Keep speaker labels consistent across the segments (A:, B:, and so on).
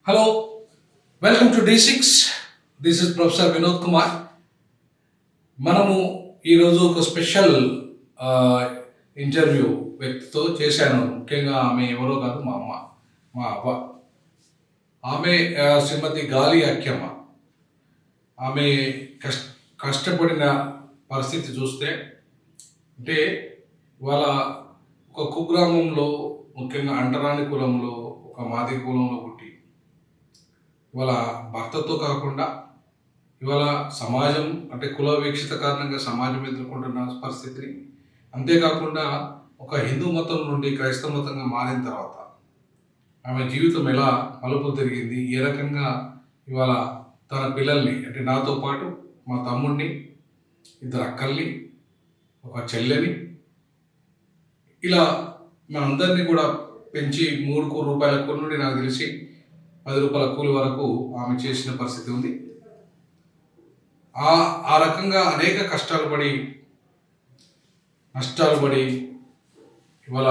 A: Hello, welcome to D6. This is professor Vinod Kumar. మనము ఈరోజు ఒక స్పెషల్ ఇంటర్వ్యూ వ్యక్తితో చేశాను. ముఖ్యంగా ఆమె ఎవరో కాదు, మా అమ్మ, మా అవ్వ. ఆమె శ్రీమతి గాలి అక్కమ్మ. ఆమె కష్టపడిన పరిస్థితి చూస్తే, అంటే ఇవాళ ఒక కుగ్రామంలో, ముఖ్యంగా అంటరాని కులంలో, ఒక మాదిగ కులంలో పుట్టి ఇవాళ భర్తతో కాకుండా ఇవాళ సమాజం, అంటే కుల వీక్షిత కారణంగా సమాజం ఎదుర్కొంటున్న పరిస్థితిని, అంతేకాకుండా ఒక హిందూ మతం నుండి క్రైస్తవ మతంగా మారిన తర్వాత ఆమె జీవితం ఎలా మలుపు తిరిగింది, ఏ రకంగా ఇవాళ తన పిల్లల్ని, అంటే నాతో పాటు మా తమ్ముడిని, ఇద్దరు అక్కల్ని, ఒక చెల్లెని, ఇలా మనందరినీ కూడా పెంచి 3 రూపాయల కూలి నుండి నాకు తెలిసి 10 రూపాయల కూలి వరకు ఆమె చేసిన పరిస్థితి ఉంది. ఆ రకంగా అనేక కష్టాలు పడి, నష్టాలు పడి ఇవాళ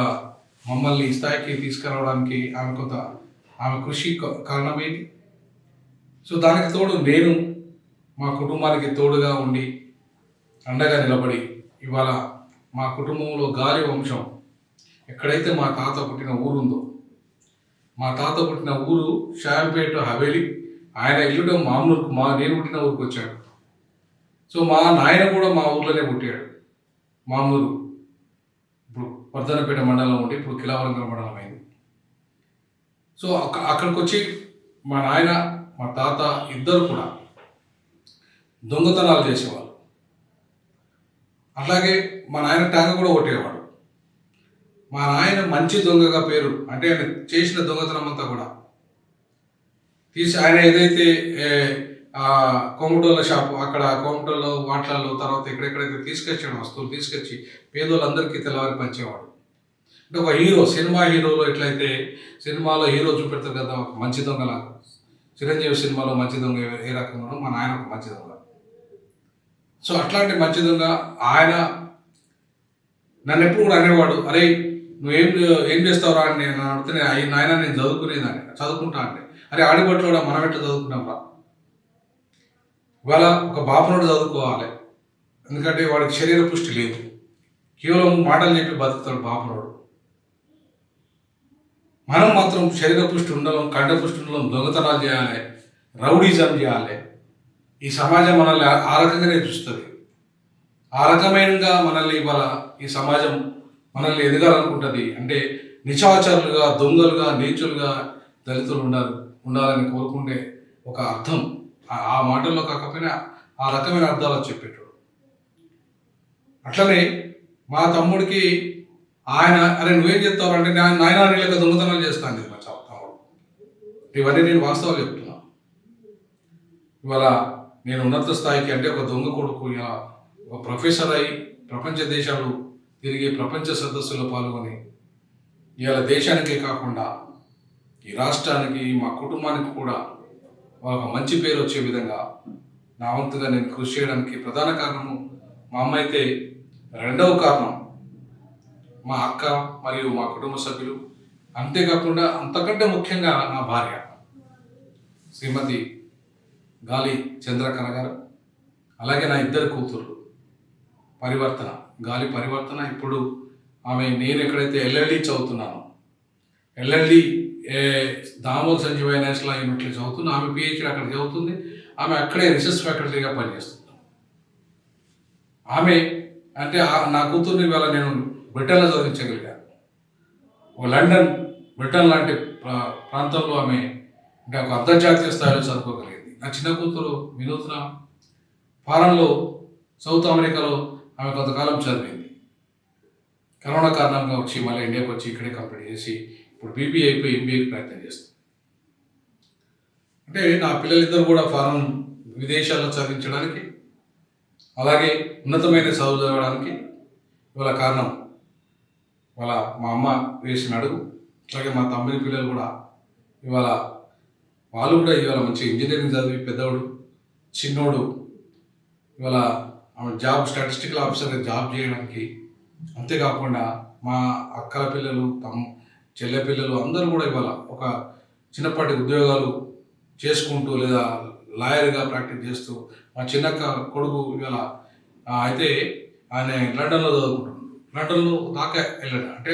A: మమ్మల్ని ఈ స్థాయికి తీసుకురావడానికి ఆమె కృషి కారణమైంది. సో దానికి తోడు నేను మా కుటుంబానికి తోడుగా ఉండి అండగా నిలబడి ఇవాళ మా కుటుంబంలో గాలి వంశం, ఎక్కడైతే మా తాత పుట్టిన ఊరుందో, మా తాత పుట్టిన ఊరు షాంపేట హవేలి, ఆయన ఇల్లులో మామూలుకు నేను పుట్టిన ఊరికి వచ్చాడు. సో మా నాయన కూడా మా ఊర్లోనే పుట్టాడు. మామూలు ఇప్పుడు వర్ధనపేట మండలం ఉండి ఇప్పుడు కిలావరంగల మండలం అయింది. సో అక్కడికి వచ్చి మా నాయన, మా తాత ఇద్దరు కూడా దొంగతనాలు చేసేవాళ్ళు. అలాగే మా నాయన ట్యాంక్ కూడా కొట్టేవాడు. మా నాయన మంచి దొంగగా పేరు, అంటే ఆయన చేసిన దొంగతనం అంతా కూడా తీసి ఆయన ఏదైతే కోమటోళ్ళ షాపు, అక్కడ కోమటోళ్ళలో వాట్లలో, తర్వాత ఎక్కడెక్కడైతే తీసుకొచ్చాడు వస్తువులు తీసుకొచ్చి పేదోళ్ళందరికీ తెల్లవారి పంచేవాడు. అంటే ఒక హీరో, సినిమా హీరోలో ఎట్లయితే సినిమాలో హీరో చూపెడతారు కదా ఒక మంచి దొంగలాగా, చిరంజీవి సినిమాలో మంచి దొంగ ఏ రకంగానో మా నాయన ఒక మంచి దొంగ. సో అట్లాంటి మంచి దొంగ ఆయన నన్ను ఎప్పుడు కూడా అనేవాడు, అరే ఏం చేస్తావురా అని నేను అడిగితే, నాయన నేను చదువుకుంటా అంటే, అరే ఆడిపట్లో కూడా మనం ఎట్లా చదువుకున్నాం రా, ఇవాళ ఒక బాపనోడు చదువుకోవాలి, ఎందుకంటే వాడికి శరీర పుష్టి లేదు, కేవలం మాటలు చెప్పి బతుకుతాడు బాపనోడు. మనం మాత్రం శరీర పుష్టి ఉండడం, కండ పుష్టి ఉండడం, దొంగతనాలు చేయాలి, రౌడీజం చేయాలి. ఈ సమాజం మనల్ని ఆ రకంగానే చూస్తుంది. ఆ రకమైనగా మనల్ని ఇవాళ ఈ సమాజం మనల్ని ఎదగాలనుకుంటుంది. అంటే నిశాచరులుగా, దొంగలుగా, నీచులుగా దళితులు ఉండాలని కోరుకుంటే ఒక అర్థం, ఆ మాటల్లో కాకపోయినా ఆ రకమైన అర్థాలు చెప్పేటోడు. అట్లనే మా తమ్ముడికి ఆయన, అరే నువ్వేం చెప్తావు అంటే, నాయన నీళ్ళక దొంగతనాలు చేస్తాను మా తమ్ముడు. ఇవన్నీ నేను వాస్తవాలు చెప్తున్నా. ఇవాళ నేను ఉన్నత స్థాయికి, అంటే ఒక దొంగ కొడుకు ఇలా ఒక ప్రొఫెసర్ అయి ప్రపంచ దేశాలు తిరిగి ప్రపంచ సదస్సులో పాల్గొని ఇవాళ దేశానికే కాకుండా ఈ రాష్ట్రానికి, మా కుటుంబానికి కూడా ఒక మంచి పేరు వచ్చే విధంగా నా వంతుగా నేను కృషి చేయడానికి ప్రధాన కారణము మా అమ్మ అయితే, రెండవ కారణం మా అక్క మరియు మా కుటుంబ సభ్యులు, అంతేకాకుండా అంతకంటే ముఖ్యంగా నా భార్య శ్రీమతి గాలి చంద్రకళ గారు, అలాగే నా ఇద్దరు కూతుర్లు పరివర్తన, గాలి పరివర్తన. ఇప్పుడు నేను ఎక్కడైతే LLD చదువుతున్నానో, LLD Damodar Sanjivayya national university చదువుతుంది, ఆమె PhD అక్కడ చదువుతుంది. ఆమె అక్కడే రిసెర్చ్ ఫ్యాకల్టీగా పనిచేస్తుంది. ఆమె అంటే నా కూతుర్ని ఇవాళ నేను బ్రిటన్లో చదివించగలిగాను. లండన్, బ్రిటన్ లాంటి ప్రాంతంలో ఆమె అంటే ఒక అంతర్జాతీయ స్థాయిలో చదువుకోగలిగింది. నా చిన్న కూతురు వినూత్న ఫారెన్లో, సౌత్ అమెరికాలో ఆమె కొంతకాలం చదివింది. కరోనా కారణంగా వచ్చి మళ్ళీ ఇండియాకి వచ్చి ఇక్కడే కంప్లీట్ చేసి ఇప్పుడు BBA అయిపోయి MBAకి ప్రయత్నం చేస్తుంది. అంటే నా పిల్లలిద్దరు కూడా ఫారెన్ విదేశాల్లో చదివించడానికి, అలాగే ఉన్నతమైన చదువు చదవడానికి ఇవాళ కారణం ఇవాళ మా అమ్మ వేసిన అడుగు. అలాగే మా తమ్ముడి పిల్లలు కూడా ఇవాళ వాళ్ళు కూడా ఇవాళ మంచి ఇంజనీరింగ్ చదివి, పెద్దోడు చిన్నోడు ఇవాళ ఆమె స్టాటిస్టికల్ ఆఫీసర్గా జాబ్ చేయడానికి, అంతేకాకుండా మా అక్కల పిల్లలు, చెల్లె పిల్లలు అందరూ కూడా ఇవాళ ఒక చిన్నపాటి ఉద్యోగాలు చేసుకుంటూ లేదా లాయర్గా ప్రాక్టీస్ చేస్తూ మా చిన్నక్క కొడుకు ఇవాళ అయితే ఆయన లండన్లో చదువుకుంటున్నాడు. లండన్లో దాకా వెళ్ళాడు. అంటే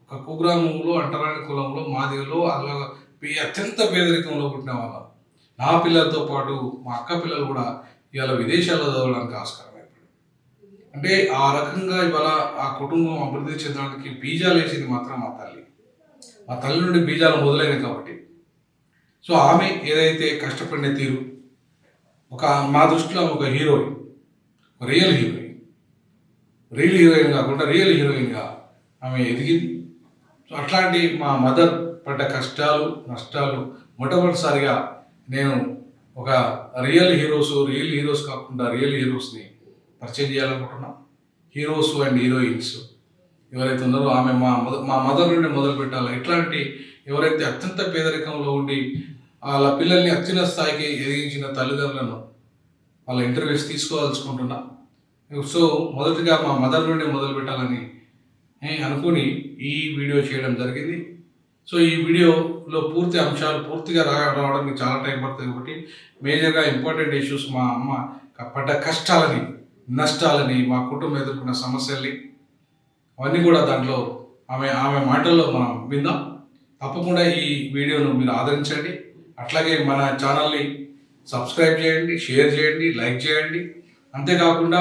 A: ఒక కుగ్రామంలో అంటరాని కులంలో మాదిగలో అలా అత్యంత పేదరికంలో పుట్టిన వాళ్ళం. నా పిల్లలతో పాటు మా అక్క పిల్లలు కూడా ఇవాళ విదేశాల్లో చదవడానికి ఆస్కారం అయిపోయింది. అంటే ఆ రకంగా ఇవాళ ఆ కుటుంబం అభివృద్ధి చెందడానికి బీజాలు వేసింది మాత్రం మా తల్లి. మా తల్లి నుండి బీజాలు మొదలైనవి కాబట్టి సో ఆమె ఏదైతే కష్టపడిన తీరు మా దృష్టిలో ఒక హీరోయిన్, రియల్ హీరోయిన్ కాకుండా రియల్ హీరోయిన్గా ఆమె ఎదిగింది. సో అట్లాంటి మా మదర్ పడ్డ కష్టాలు నష్టాలు మొట్టమొదటిసారిగా నేను ఒక రియల్ హీరోస్ కాకుండా రియల్ హీరోస్ని పరిచయం చేయాలనుకుంటున్నా. హీరోస్ అండ్ హీరోయిన్స్ ఎవరైతే ఉన్నారో ఆమె మా మదర్ నుండి మొదలు పెట్టాలి. ఇట్లాంటి ఎవరైతే అత్యంత పేదరికంలో ఉండి వాళ్ళ పిల్లల్ని అత్యున్నత స్థాయికి ఎదిగించిన తల్లిదండ్రులను వాళ్ళ ఇంటర్వ్యూస్ తీసుకోవాల్సుకుంటున్నా. సో మొదటిగా మా మదర్ నుండి మొదలు పెట్టాలని అనుకుని ఈ వీడియో చేయడం జరిగింది. సో ఈ వీడియోలో పూర్తి అంశాలు పూర్తిగా రావడానికి చాలా టైం పడుతుంది. ఒకటి మేజర్గా ఇంపార్టెంట్ ఇష్యూస్, మా అమ్మ పడ్డ కష్టాలని నష్టాలని, మా కుటుంబం ఎదుర్కొన్న సమస్యల్ని అవన్నీ కూడా దాంట్లో ఆమె మాటల్లో మనం విందాం. తప్పకుండా ఈ వీడియోను మీరు ఆదరించండి. అట్లాగే మన ఛానల్ని సబ్స్క్రైబ్ చేయండి, షేర్ చేయండి, లైక్ చేయండి. అంతేకాకుండా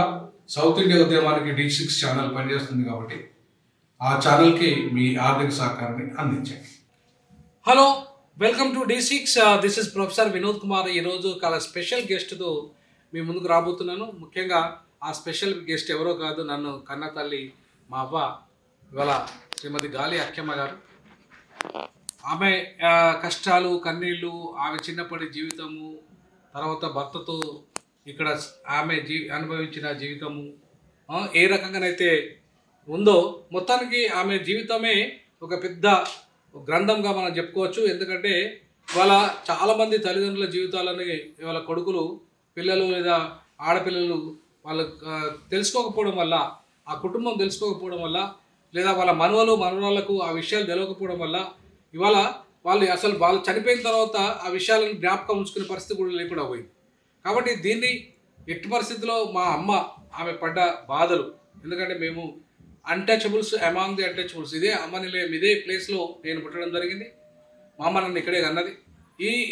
A: సౌత్ ఇండియా ఉద్యమానికి D6 ఛానల్ పనిచేస్తుంది కాబట్టి ఆ ఛానల్కి మీ ఆర్థిక సహకారాన్ని అందించండి.
B: Hello, welcome to D6. This is professor Vinod Kumar. ఈరోజు చాలా స్పెషల్ గెస్ట్తో మీ ముందుకు రాబోతున్నాను. ముఖ్యంగా ఆ స్పెషల్ గెస్ట్ ఎవరో కాదు, నన్ను కన్న తల్లి మా అవ్వ, ఇవాళ శ్రీమతి గాలి అక్కమ్మ గారు. ఆమె కష్టాలు కన్నీళ్ళు, ఆమె చిన్నప్పటి జీవితము, తర్వాత భర్తతో ఇక్కడ ఆమె అనుభవించిన జీవితము ఏ రకంగానైతే ఉందో, మొత్తానికి ఆమె జీవితమే ఒక పెద్ద గ్రంథంగా మనం చెప్పుకోవచ్చు. ఎందుకంటే ఇవాళ చాలామంది తల్లిదండ్రుల జీవితాలని ఇవాళ కొడుకులు, పిల్లలు లేదా ఆడపిల్లలు వాళ్ళు తెలుసుకోకపోవడం వల్ల, ఆ కుటుంబం తెలుసుకోకపోవడం వల్ల, లేదా వాళ్ళ మనవరాళ్లకు ఆ విషయాలు తెలియకపోవడం వల్ల ఇవాళ వాళ్ళు చనిపోయిన తర్వాత ఆ విషయాలను జ్ఞాపకం ఉంచుకునే పరిస్థితి కూడా లేకుండా పోయింది. కాబట్టి దీన్ని ఎట్టి పరిస్థితిలో మా అమ్మ ఆమె పడ్డ బాధలు, ఎందుకంటే మేము అన్టచబుల్స్ అమాంగ్ ది అన్టచబుల్స్, ఇదే అమ్మ నిలయం, ఇదే ప్లేస్లో నేను పుట్టడం జరిగింది. మా అమ్మ నన్ను ఇక్కడే కన్నది.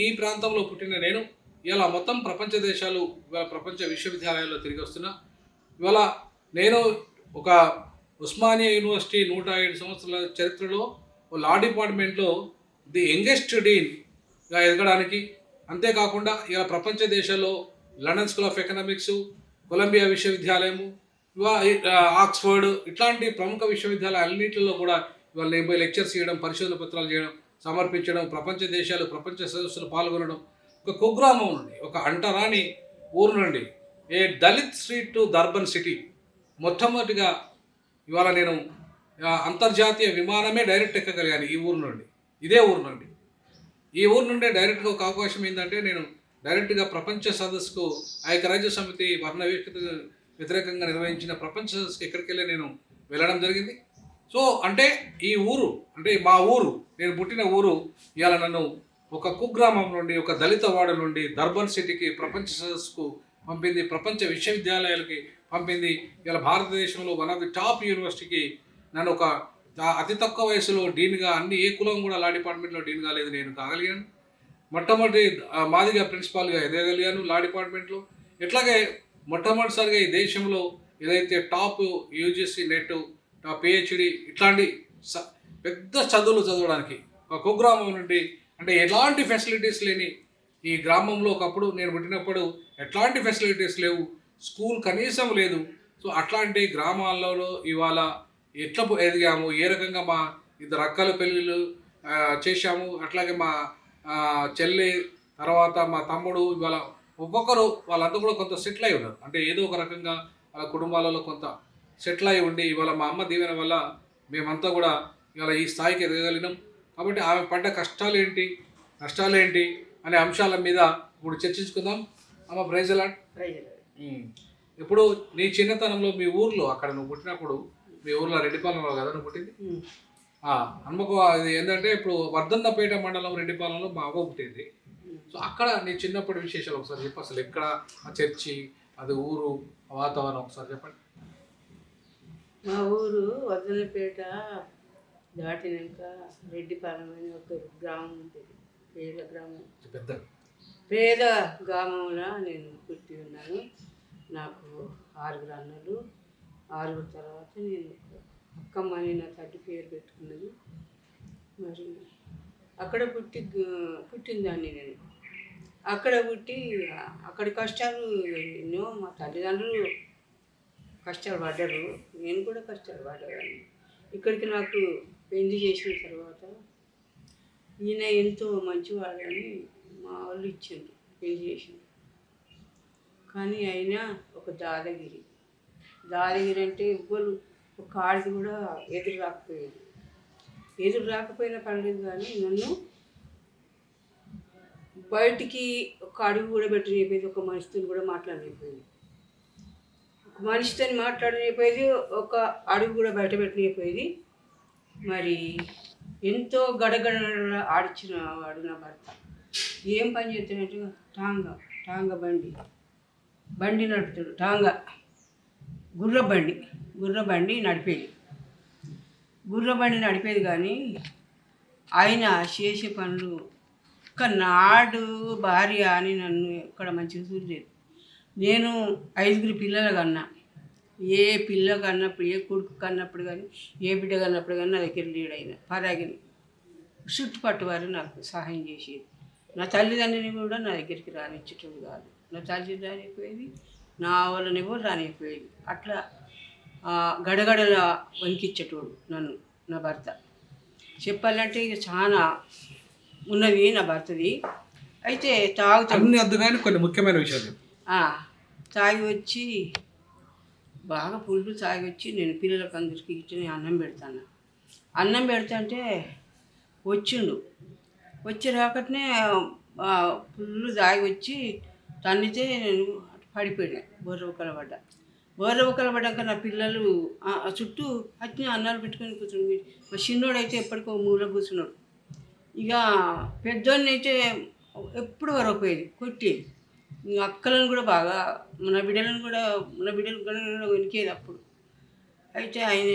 B: ఈ ప్రాంతంలో పుట్టిన నేను ఇవాళ మొత్తం ప్రపంచ దేశాలు, ఇవాళ ప్రపంచ విశ్వవిద్యాలయాల్లో తిరిగి వస్తున్నా. ఇవాళ నేను ఒక ఉస్మానియా యూనివర్సిటీ 107 సంవత్సరాల చరిత్రలో లా డిపార్ట్మెంట్లో ది యంగెస్ట్ డీన్గా ఎదగడానికి, అంతేకాకుండా ఇలా ప్రపంచ దేశాల్లో London School of Economics, Columbia విశ్వవిద్యాలయము, ఆక్స్ఫర్డ్ ఇట్లాంటి ప్రముఖ విశ్వవిద్యాలయాలన్నింటిలో కూడా ఇవాళ నేను పోయి లెక్చర్స్ చేయడం, పరిశోధన పత్రాలు చేయడం, సమర్పించడం, ప్రపంచ దేశాలు ప్రపంచ సదస్సులు పాల్గొనడం. ఒక కుగ్రామం నుండి, ఒక అంటరాని ఊరు నుండి, ఏ దళిత్ స్ట్రీట్ టు దర్బన్ సిటీ, మొట్టమొదటిగా ఇవాళ నేను అంతర్జాతీయ విమానమే డైరెక్ట్ ఎక్కగలిగాను ఈ ఊరు నుండి, ఇదే ఊరు నుండి. ఈ ఊరు నుండే డైరెక్ట్గా ఒక అవకాశం ఏంటంటే నేను డైరెక్ట్గా ప్రపంచ సదస్సుకు ఐక్యరాజ్య సమితి వర్ణ వ్యతిరేకంగా నిర్వహించిన ప్రపంచ సదస్సుకి ఎక్కడికి వెళ్ళి నేను వెళ్ళడం జరిగింది. సో అంటే ఈ ఊరు, అంటే మా ఊరు, నేను పుట్టిన ఊరు ఇవాళ నన్ను ఒక కుగ్రామం నుండి, ఒక దళిత వాడ నుండి దర్బన్ సిటీకి ప్రపంచ సదస్సుకు పంపింది, ప్రపంచ విశ్వవిద్యాలయాలకి పంపింది. ఇవాళ భారతదేశంలో వన్ ఆఫ్ ది టాప్ యూనివర్సిటీకి నన్ను ఒక అతి తక్కువ వయసులో డీన్గా, ఏ కులం కూడా లా డిపార్ట్మెంట్లో డీన్ కాలేదు, నేను కాగలిగాను. మొట్టమొదటి మాదిగా ప్రిన్సిపాల్గా ఎదగలిగాను లా డిపార్ట్మెంట్లో. ఇట్లాగే మొట్టమొదటిసారిగా ఈ దేశంలో ఏదైతే top UGC net, top PhD ఇట్లాంటి పెద్ద చదువులు చదవడానికి ఒక కుగ్రామం నుండి, అంటే ఎలాంటి ఫెసిలిటీస్ లేని ఈ గ్రామంలో ఒకప్పుడు నేను పుట్టినప్పుడు ఎట్లాంటి ఫెసిలిటీస్ లేవు, స్కూల్ కనీసం లేదు. సో అట్లాంటి గ్రామాలలో ఇవాళ ఎట్లా ఎదిగాము, ఏ రకంగా మా ఇద్దరు అక్కల పెళ్ళిళ్ళు చేశాము, అట్లాగే మా చెల్లి తర్వాత మా తమ్ముడు ఇవాళ ఒక్కొక్కరు వాళ్ళంతా కూడా కొంత సెటిల్ అయి ఉన్నారు. అంటే ఏదో ఒక రకంగా వాళ్ళ కుటుంబాలలో కొంత సెటిల్ అయి ఉండి ఇవాళ మా అమ్మ దీవెన వల్ల మేమంతా కూడా ఇవాళ ఈ స్థాయికి ఎదగలిగినాం. కాబట్టి ఆమె పడ్డ కష్టాలేంటి నష్టాలేంటి అనే అంశాల మీద ఇప్పుడు చర్చించుకుందాం. అమ్మ ప్రైజ్ అలాట్. ఇప్పుడు నీ చిన్నతనంలో మీ ఊర్లో, అక్కడ నువ్వు పుట్టినప్పుడు మీ ఊర్లో రెడ్డిపాలెంలో కదా నువ్వు పుట్టింది, హన్మకొ అది ఏంటంటే ఇప్పుడు వర్ధన్నపేట మండలం రెడ్డిపాలెంలో మా అవ్వ పుట్టింది. సో అక్కడ నీ చిన్నప్పటి విశేషాలు ఒకసారి చెప్పు. అసలు ఎక్కడ ఆ చర్చి, అది ఊరు, ఆ వాతావరణం ఒకసారి చెప్పండి.
C: మా ఊరు వద్దలపేట దాటినాక రెడ్డిపాలెం అని ఒక గ్రామం ఉంటుంది.
B: పెద్ద
C: పేద గ్రామంలో నేను పుట్టి ఉన్నాను. నాకు 6 అన్నలు. 6 తర్వాత నేను అక్కమ్మ అని నా తల్లి పేరు పెట్టుకున్నది. మరి అక్కడ పుట్టిందాన్ని నేను. అక్కడ పుట్టి అక్కడ కష్టాలు ఎన్నో మా తల్లిదండ్రులు కష్టాలు పడ్డారు, నేను కూడా కష్టాలు పడ్డాను. ఇక్కడికి నాకు పెళ్లి చేసిన తర్వాత ఈయన ఎంతో మంచివాడని మా వాళ్ళు ఇచ్చిండ్రు, పెళ్లి చేసిండ్రు. కానీ అయినా ఒక దాదాగిరి అంటే ఎవ్వరు ఒక ఆడికి కూడా ఎదురు రాకపోయినా పర్లేదు. కానీ నన్ను బయటికి ఒక అడుగు కూడా పెట్టనిపోయేది, ఒక మనిషితో కూడా మాట్లాడలేకపోయింది. ఒక మనిషితో మాట్లాడలేకపోయేది, ఒక అడుగు కూడా బయట పెట్టలేకపోయేది. మరి ఎంతో గడగడ ఆడిచిన వాడు నా భర్త. ఏం పని చేస్తాడంటే టాంగా బండి నడుపుతాడు. గుర్ర బండి నడిపేది. కానీ ఆయన చేసే పనులు నాడు భార్య అని నన్ను ఎక్కడ మంచిగా చూడలేదు. నేను 5 పిల్లలు కన్నా, ఏ పిల్ల కన్నప్పుడు, ఏ కొడుకు కన్నప్పుడు కానీ, ఏ బిడ్డ కన్నప్పుడు కానీ నా దగ్గర లేడు. ఆయన పరాగిని చుట్టుపట్టు వారు నాకు సహాయం చేసేది. నా తల్లిదండ్రిని కూడా నా దగ్గరికి రానిచ్చేటోడు కాదు. నా తల్లి రానిపోయేది, నా వాళ్ళని ఎవరు రానిపోయేది. అట్లా గడగడల వణికిచ్చేటోడు నన్ను నా భర్త. చెప్పాలంటే ఇక చాలా ఉన్నది నా భర్తది. అయితే
B: అన్ని అర్థమైన కొన్ని ముఖ్యమైన విషయాలు
C: తాగి వచ్చి బాగా పులుపు తాగి వచ్చి నేను పిల్లలకు అందరికీ ఇచ్చి అన్నం పెడతాను. అన్నం పెడతాంటే వచ్చి రాకనే పుల్లు తాగి వచ్చి తన్నితే నేను పడిపోయినా. బోర్ర ఒకలబడ్డాక నా పిల్లలు చుట్టూ అట్నే అన్నాలు పెట్టుకొని కూర్చుని, మా చిన్నోడైతే ఎప్పటికో మూల కూర్చున్నాడు. ఇక పెద్దోడిని అయితే ఎప్పుడు వరకపోయేది, కొట్టేది. అక్కలను కూడా బాగా, మన బిడ్డలు కూడా వెనికేది అప్పుడు. అయితే ఆయన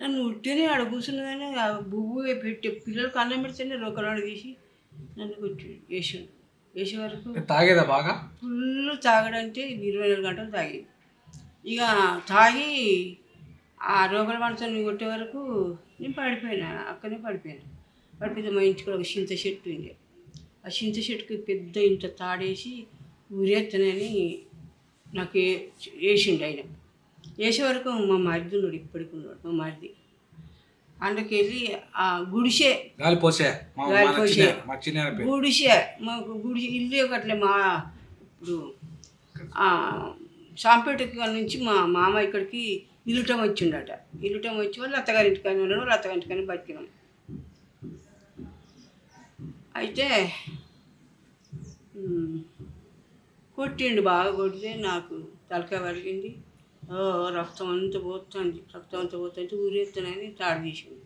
C: నన్ను ఉట్టినే ఆడ కూర్చున్నదని ఆ బువ్వు పెట్టి పిల్లలకు అన్నం పెడితేనే రోకలాడు తీసి నన్ను వేసే వరకు
B: తాగేదా బాగా
C: ఫుల్ తాగడంటే 24 గంటలు తాగేది. ఇక తాగి ఆ రోకల మనతో కొట్టే వరకు నేను అక్కడనే పడిపోయితే మా ఇంటికి ఒక చింత చెట్టు ఉంది. ఆ చింత చెట్టుకి పెద్ద ఇంత తాడేసి ఊరేత్తనని నాకు వేసిండు. ఆయన వేసే వరకు మా మరిది ఉన్నాడు, ఇప్పటికి ఉన్నాడు మా మరిది. అందుకెళ్ళి ఆ గుడిసే మాకు గుడిసె ఇల్లు ఒకట్లే. మా ఇప్పుడు సాంపేట నుంచి మా మామ ఇక్కడికి ఇల్లుటం వచ్చిండట. ఇల్లుటం వచ్చి వాళ్ళు అత్తగారింటికని ఉన్నాడు, వాళ్ళు అత్తగారింటికని బతికినాం. అయితే కొట్టిండు, బాగా కొడితే నాకు తలకాయ వలిగింది. రక్తం అంతా పోతుంటే ఊరేస్తానని తాడు తీసిండు.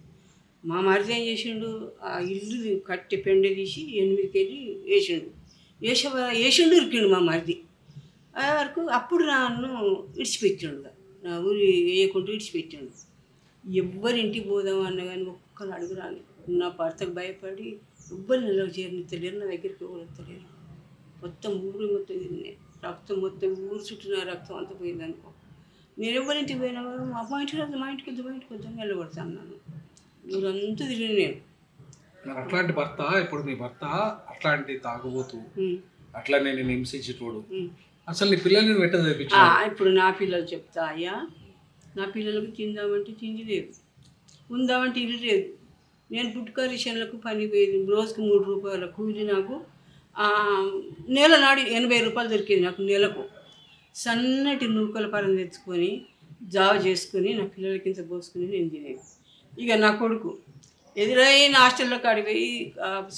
C: మా మరిది ఏం చేసిండు, ఆ ఇల్లు కట్టి పెండ తీసి 8 కేజీ వేసిండు ఇరికిండు మా మరిది. వరకు అప్పుడు నన్ను విడిచిపెట్టిండు, నా ఊరి వేయకుండా విడిచిపెట్టిండు. ఎవ్వరింటికి పోదాం అన్నా కానీ ఒక్కరు అడుగురాను. నా భర్తకు భయపడి ఎవ్వరు నెలకు చేరనిత్తలేరు, నా దగ్గరికి ఎవరు వస్తలేరు. మొత్తం తిన్నే రక్తం, మొత్తం ఊరు చుట్టూ నా రక్తం అంతా పోయిందనుకో. నేను ఎవరింటికి పోయినా మా ఇంటికి వద్దాం వెళ్ళబడతాను. నన్ను ఊరంతా తిరిగి నేను.
B: అట్లాంటి భర్త, ఇప్పుడు నీ భర్త అట్లాంటి తాగుబోతూ అట్లానే నేను హింసించేటోడు, అసలు నీ పిల్లల్ని పెట్టదు.
C: ఇప్పుడు నా పిల్లలు చెప్తా, అయ్యా నా పిల్లలకు తిందామంటే తిండి లేదు, ఉందామంటే ఇల్లు లేదు. నేను పుట్టుకరిషన్లకు పని పోయేది, రోజుకి 3 రూపాయల కూలి. నాకు నెల నాడు 80 రూపాయలు దొరికేది నాకు నెలకు. సన్నటి నూకల పరం తెచ్చుకొని జావ చేసుకొని నా పిల్లలకి ఇంత పోసుకొని నేను తినేది. ఇక నా కొడుకు ఎదురైన హాస్టల్లో కాడిపోయి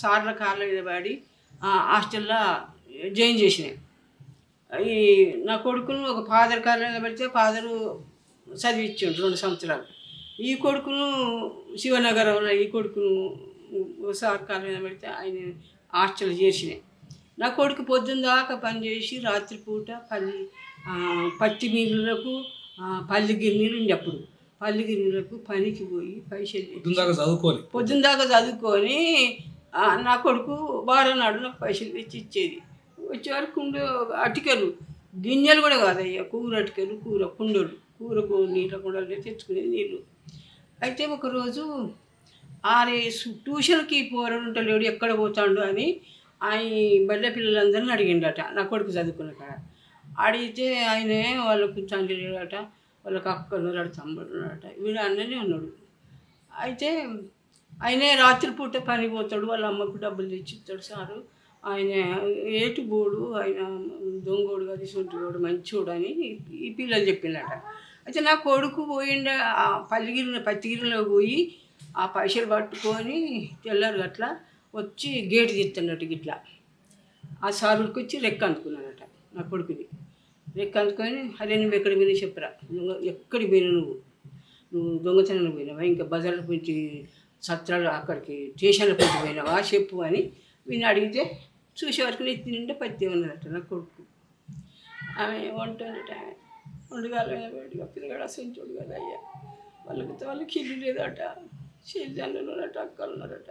C: సార్ల కార్ల మీద పడి హాస్టల్లో జాయిన్ చేసినాయి. ఈ నా కొడుకును ఒక ఫాదర్ కార్ల మీద పెడితే ఫాదరు చదివించాడు 2 సంవత్సరాలు. ఈ కొడుకును శివనగరంలో ఈ కొడుకును సార్ కాలం మీద పెడితే ఆయన హాస్టల్ చేసినాయి. నా కొడుకు పొద్దున్న దాకా పనిచేసి రాత్రిపూట పత్తి మిల్లులకు పల్లి గిన్నెలు ఉండే అప్పుడు పల్లి గిన్నెలకు పనికి పోయి పైసలు పొద్దున్న దాకా చదువుకొని నా కొడుకు వారం నాడు నాకు పైసలు తెచ్చి ఇచ్చేది. వచ్చే వరకు అటికలు గిన్నెలు కూడా కాదయ్యా, కూర అటికలు, కూర కుండలు, కూరకు నీళ్ళ కుండలు తెచ్చుకునేది నీళ్ళు. అయితే ఒకరోజు ట్యూషన్కి పోరడు ఉంటలేడు, ఎక్కడ పోతాడు అని ఆయన బల్లె పిల్లలందరినీ అడిగిండట నా కొడుకు చదువుకున్న కాడ. అడిగితే ఆయనే వాళ్ళకు తండ్రి లేడట, వాళ్ళకి అక్కలు ఉన్నాడు, తమ్ముడు ఉన్నాడట, వీడు అన్ననే ఉన్నాడు. అయితే ఆయనే రాత్రిపూట పని పోతాడు, వాళ్ళ అమ్మకు డబ్బులు తెచ్చి ఇస్తాడు సారు. ఆయన ఏటు బోడు, ఆయన దొంగోడు కాదు, సొంటిగోడు, మంచోడు అని ఈ పిల్లలు చెప్పిందట. అయితే నా కొడుకు పోయిండ పత్తిగిరిలో పోయి ఆ పైసలు పట్టుకొని తెల్లారు అట్లా వచ్చి గేటు తీస్తున్నట్టు గిట్లా ఆ సారుకి వచ్చి రెక్క అందుకున్నాడట నా కొడుకుని. రెక్క అందుకొని అదే నువ్వు ఎక్కడికి పోయినా చెప్పరా, ఎక్కడికి పోయినా నువ్వు దొంగతనానికి పోయినావా, ఇంకా బజార్లో పోయి సత్రాలు అక్కడికి స్టేషన్లో పోయి పోయినావా చెప్పు అని వీని అడిగితే చూసే వరకు నెత్తి నిండా పత్తి ఉన్నదట నా కొడుకు. ఆమె వంటట వండుగాల బయటగా పిల్లగాడు అసంచోడు కదా అయ్యా, వాళ్ళకి ఇల్లు లేదట, చెల్లిదండ్రులు ఉన్నట, అక్కలు ఉన్నారట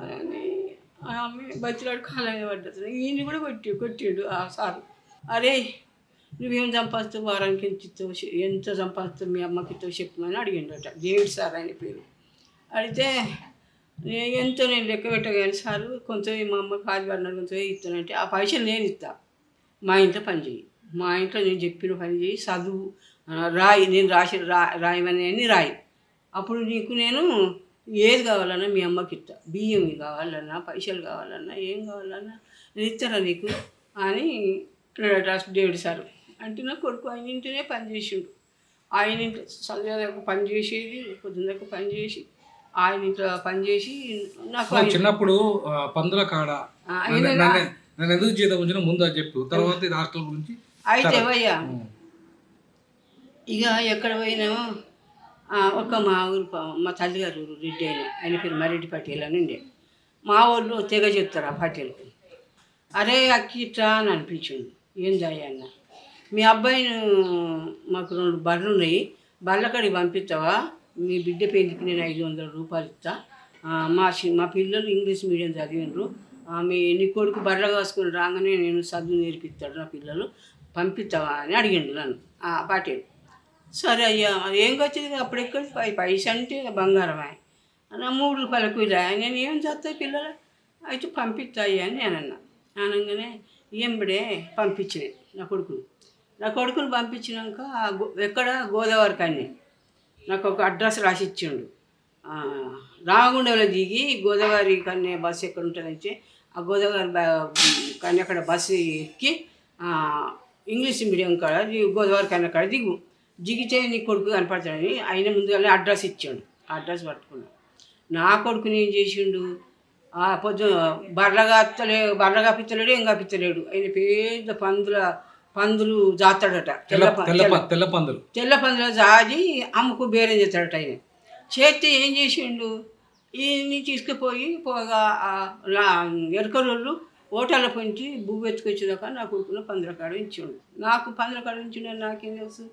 C: అని ఆమె బతిలాడు కాలం పడ్డది. ఈయన కూడా కొట్టాడు ఆ సారు. అరే నువ్వేం సంపాదిస్తావు, వారానికి ఎంత సంపాదిస్తావు, మీ అమ్మకి ఇస్తావు చెప్పమని అడిగిండట. డేవిడ్ సార్ ఆయన పేరు. అడిగితే ఎంతో నేను లెక్క పెట్టగాని సారు కొంత మా అమ్మ కాదు అన్నాడు, కొంత ఇస్తానంటే ఆ పైసలు నేను ఇస్తా, మా ఇంట్లో పని చేయి, మా ఇంట్లో నేను చెప్పిన పని చేయి, చదువు రాయి, నేను రాయమని రాయి, అప్పుడు నీకు నేను ఏది కావాలన్నా మీ అమ్మకి ఇస్తా, బియ్యం కావాలన్నా పైసలు కావాలన్నా ఏం కావాలన్నా నేను ఇస్తారా నీకు అని డేవిడ్ సారు. అంటే నా కొడుకు ఆయన ఇంటినే పని చేసిండు. ఆయన ఇంట్లో సంధ్యాదాకా పని చేసేది, పొద్దున్నదాకా పని చేసి ఆయన ఇంట్లో పని చేసి నాకు
B: చిన్నప్పుడు పందుల కాడ నన్ను ఎందుకు జీతం ఉంచిన ముందు అది చెప్పు, తర్వాత ఇది హాస్టల్ గురించి.
C: అయితే భయ్యా ఇక ఎక్కడ పోయినామో ఒక మా ఊరు మా తల్లిగారు ఊరు రెడ్డి ఆయన పేరు మరెడ్డి పటేల్ అని ఉండే. మా ఊళ్ళో తెగ చెప్తారు ఆ పటేల్కు. అరే అక్కిట్రా అని అనిపించిండు. ఏందయ్యా అన్న, మీ అబ్బాయిని మాకు 2 బర్రెలు ఉన్నాయి, బర్రెలకాడికి పంపిస్తావా, మీ బిడ్డ పెళ్లికి నేను 500 రూపాయలు ఇస్తా, మా పిల్లలు ఇంగ్లీష్ మీడియం చదివిండ్రు, నీ కొడుకు బర్రెలు కాసుకొని రాగానే నేను చదువు నేర్పిస్తాడు నా పిల్లలు, పంపిస్తావా అని అడిగిండు నన్ను ఆ పటేల్. సరే అయ్యా ఏం వచ్చింది అప్పుడెక్కడ పైసా అంటే బంగారమే నా 3 రూపాయల కూలి, నేను ఏం చేస్తా పిల్లలు, అయితే పంపిస్తాయ్యా అని నేను అన్నా. అనగానే ఏంబడే పంపించినాయి నా కొడుకుని పంపించినాక ఎక్కడ గోదావరి కానీ నాకు ఒక అడ్రస్ రాసి ఇచ్చిండు. రామగుండంలో దిగి గోదావరి కన్నే బస్సు ఎక్కడ ఉంటుందంటే ఆ గోదావరి కన్నే అక్కడ బస్సు ఎక్కి ఇంగ్లీష్ మీడియం కాడ గోదావరి కన్నే కాడ దిగితే నీ కొడుకు కనపడతాడని ఆయన ముందుగానే అడ్రస్ ఇచ్చాడు. ఆ అడ్రస్ పట్టుకున్నాడు. నా కొడుకుని ఏం చేసిండు, బర్రగా పిత్తలేడు, ఏం కాపిత్తలేడు, ఆయన పెద్ద పందులు జాతాడట, తెల్ల పందులు జాది అమ్మకు బేరం చేస్తాడట. ఆయన చేస్తే ఏం చేసిండు, ఈయన్ని తీసుకుపోయి పోగా ఎరకరోళ్ళు ఓటాల పొంచి బువ్వు ఎత్తుకొచ్చేదాకా నా కొడుకులో 15 కాడ ఇచ్చిండు. నాకు 15 కాడ ఇచ్చిండని నాకేం తెలుసు.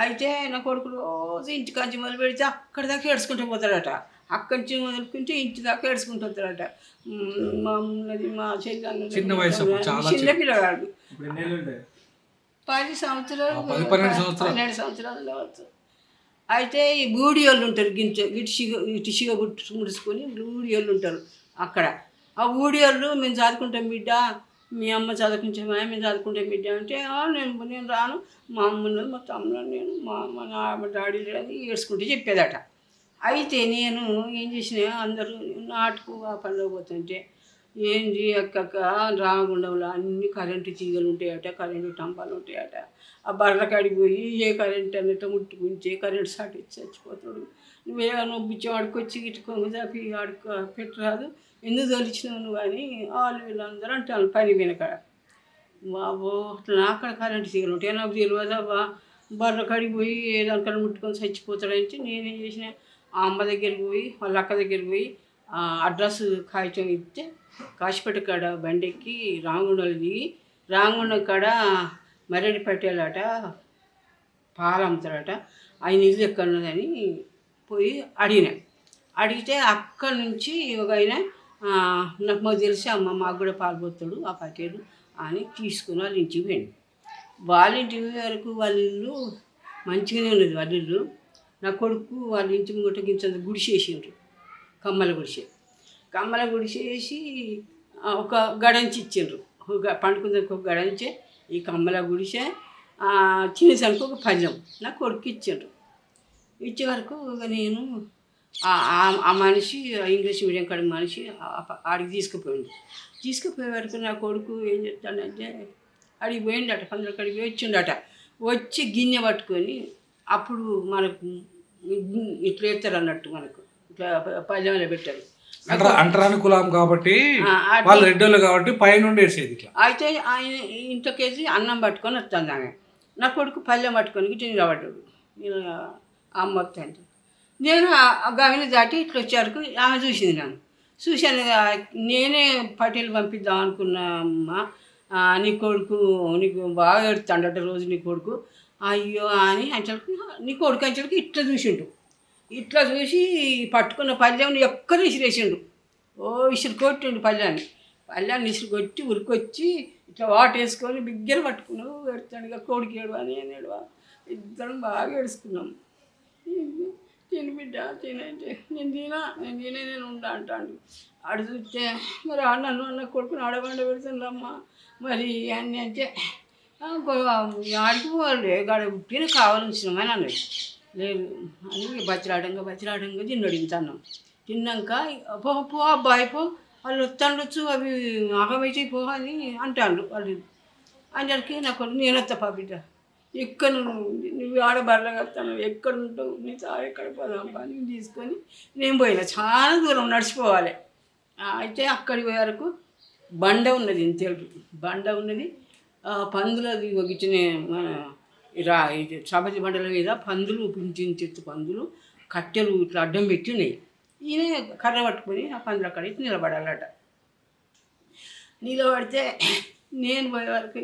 C: అయితే నా కొడుకు రోజు ఇంటికాంచి మొదలు పెడితే అక్కడి దాకా ఏడ్చుకుంటూ పోతాడట, అక్కడి నుంచి మొదలుకుంటే ఇంటి దాకా ఏడ్చుకుంటూ వస్తాడట. మా చెల్లి చిన్న పిల్లగాడు 10 సంవత్సరాలు 12 సంవత్సరాలు ఉండవచ్చు. అయితే ఈ బూడి వాళ్ళు ఉంటారు, ఇటుసిగా ముడుచుకొని బూడి వాళ్ళు ఉంటారు అక్కడ. ఆ ఊడి వాళ్ళు మేము చదువుకుంటాం బిడ్డ, మీ అమ్మ చదువుకుంటామా, మేము చదువుకుంటాం బిడ్డ అంటే నేను రాను, మా అమ్మ మా తమ్ముడు నేను మా డాడీ అని ఏడ్చుకుంటూ చెప్పేదట. అయితే నేను ఏం చేసిన, అందరూ నాటుకు ఆ పండుగ పోతుంటే ఏంది అక్క రామగుండంలో అన్ని కరెంటు తీగలు ఉంటాయట, కరెంటు టంపాలు ఉంటాయట. ఆ బర్రకాడికి పోయి ఏ కరెంట్ అన్నట్టు ముట్టుకుంటే కరెంటు షాక్ ఇచ్చి చచ్చిపోతాడు, నువ్వేమో బిచ్చం ఆడుకొచ్చి ఇటు కొంగు చాపి పెట్టరాదు, ఎందుకు తోలిచ్చినావు నువ్వు అని వాళ్ళు వీళ్ళందరూ అంటారు పని వెనకాడ. బాబో అట్లా అక్కడ కరెంటు తీగలు ఉంటాయి నాకు తెలియదబ్బా. బర్రె కాడికి పోయి ఏదానికన్నా ముట్టుకొని చచ్చిపోతాడంటే నేనేం చేసిన ఆ అమ్మ దగ్గరికి పోయి వాళ్ళ అక్క దగ్గరికి పోయి అడ్రస్ కాగితం ఇస్తే కాశీపేట కాడ బండెక్కి రామగుండంలో దిగి రామగుండం కాడ మర్రెడ్డి పట్టేలాట పాలు అమ్ముతారట ఆయన ఇల్లు ఎక్కడ ఉన్నదని పోయి అడిగితే అక్కడి నుంచి ఒక ఆయన నాకు మాకు తెలిసి అమ్మ మాకు కూడా పాలు పోతాడు ఆ పట్టేలు అని తీసుకుని వాళ్ళ ఇంటికి పోయింది. వాళ్ళ ఇంటి వరకు వాళ్ళ ఇల్లు మంచిగానే ఉన్నది. వాళ్ళ ఇల్లు నా కొడుకు వాళ్ళ ఇంటి ముంగట గించంత గుడిసేసిండ్రు, కమ్మల గుడిసేసి ఒక గడంచి ఇచ్చిండ్రు. పండుకుందానికి ఒక గడంచే ఈ కమ్మల గుడిసే చిన్నసరికి ఒక పళ్ళెం నా కొడుకు ఇచ్చిండ్రు. ఇచ్చే వరకు నేను ఆ మనిషి ఇంగ్లీష్ మీడియం కాడ మనిషి ఆడికి తీసుకుపోయే వరకు నా కొడుకు ఏం చెప్తాడంటే అడిగి పోయిండట, 15 కాడికి వచ్చిండట. వచ్చి గిన్నె పట్టుకొని అప్పుడు మనకు ఇట్లా ఎత్తారు అన్నట్టు, మనకు ఇట్లా పళ్ళెంలో పెట్టారు.
B: అంటరాని కులం కాబట్టి వాళ్ళు రెడ్డోళ్ళు కాబట్టి పైనుండి వేసేది ఇట్లా.
C: అయితే ఆయన ఇంట్లోకేసి అన్నం పట్టుకొని వస్తాను ఆమె. నా కొడుకు పళ్ళెం పట్టుకొని ఇటు నిలబడ్డాడు. అమ్మ వస్తాంటే నేను గవిని దాటి ఇట్లా వచ్చేవరకు ఆమె చూసింది. నన్ను చూశాను. నేనే పటేలు పంపిద్దాం అనుకున్నా. అమ్మ నీ కొడుకు నీకు బాగా ఎడుతాడట రోజు నీ కొడుకు అయ్యో అని అంచలకు నీ కొడుకు అంచలకు ఇట్లా చూసిండు. ఇట్లా చూసి పట్టుకున్న పళ్ళెంని ఎక్కడ విసిరేసిండు. విసిరి కొట్టిండు పళ్ళాన్ని విసిరి కొట్టి ఉరికొచ్చి ఇట్లా వాటేసుకొని బిగ్గర పట్టుకున్నావు ఎడతాడు. ఇక కొడుకు ఏడువా నేను ఏడువా ఇద్దరం బాగా ఏడుచుకున్నాం. తిని బిడ్డ తినంటే నేను ఉండా అంటాడు. ఆడ చూస్తే మరి అన్న కొడుకుని ఆడబండ పెడుతుండమ్మా మరి అన్నీ అంటే ఆడికి పోవాలి గాడ ఉట్టిన కావాల్సినమని అన్నాడు. లేదు అని బతిరాడంగా తిన్నాడు. ఇంతన్నాం తిన్నాక పో అబ్బాయి పో వాళ్ళు వస్తాండొచ్చు అవి ఆగమైతే పో అని అంటాడు. వాళ్ళు అందరికి నా కొడుకు నేను వస్తా బిడ్డ ఎక్కడ నువ్వు ఆడ బర్రెగా వస్తాను ఎక్కడ ఉంటావు నీ ఎక్కడ పోదాం అని తీసుకొని నేను పోయినా. చాలా దూరం నడిచిపోవాలి. అయితే అక్కడికి పోయే వరకు బండ ఉన్నది, ఇంతేళ్ళు బండ ఉన్నది. పందులది ఒగిచిన మన ఇది సబతి బండల మీద పందులు పింఛించెత్తు పందులు కట్టెలు ఇట్లా అడ్డం పెట్టి ఉన్నాయి. ఈయన కర్ర పట్టుకొని ఆ పందుల అక్కడ నిలబడాలట. నిలబడితే నేను పోయే వరకు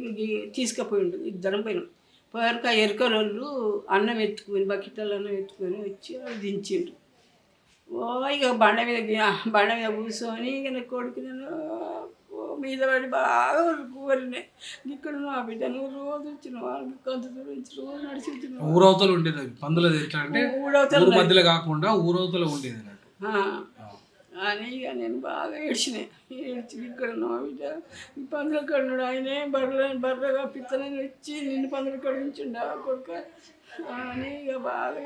C: తీసుకుపోయిండు. ఇద్దరం పోయినాం. పోయాక ఆ ఎరుకరోళ్ళు అన్నం ఎత్తుకొని బకెట్లలో అన్నం ఎత్తుకొని వచ్చి దించిండు. ఇక బండ మీద కూర్చొని ఇక నా కొడుకు నేను మీద పడి బాగా కోరినాయి. ఇక్కడ నా బిడ్డ నువ్వు రోజు వచ్చిన వాళ్ళకి కొంత దూరం నుంచి రోజు నడిచి వచ్చిన
B: ఊరవతలు ఉండేది పందులది ఎట్లా అంటే ఊరవతల మధ్యలో కాకుండా ఊరవతలు ఉండేది అన్నట్టు
C: అని ఇక నేను బాగా ఏడ్చి ఇక్కడ నా బిడ్డ ఈ పందుల కడున్నాడు ఆయనే బర్రగా పిత్తనని వచ్చి నిన్ను పందుల కడు నుంచి కొడుక అని ఇక బాగా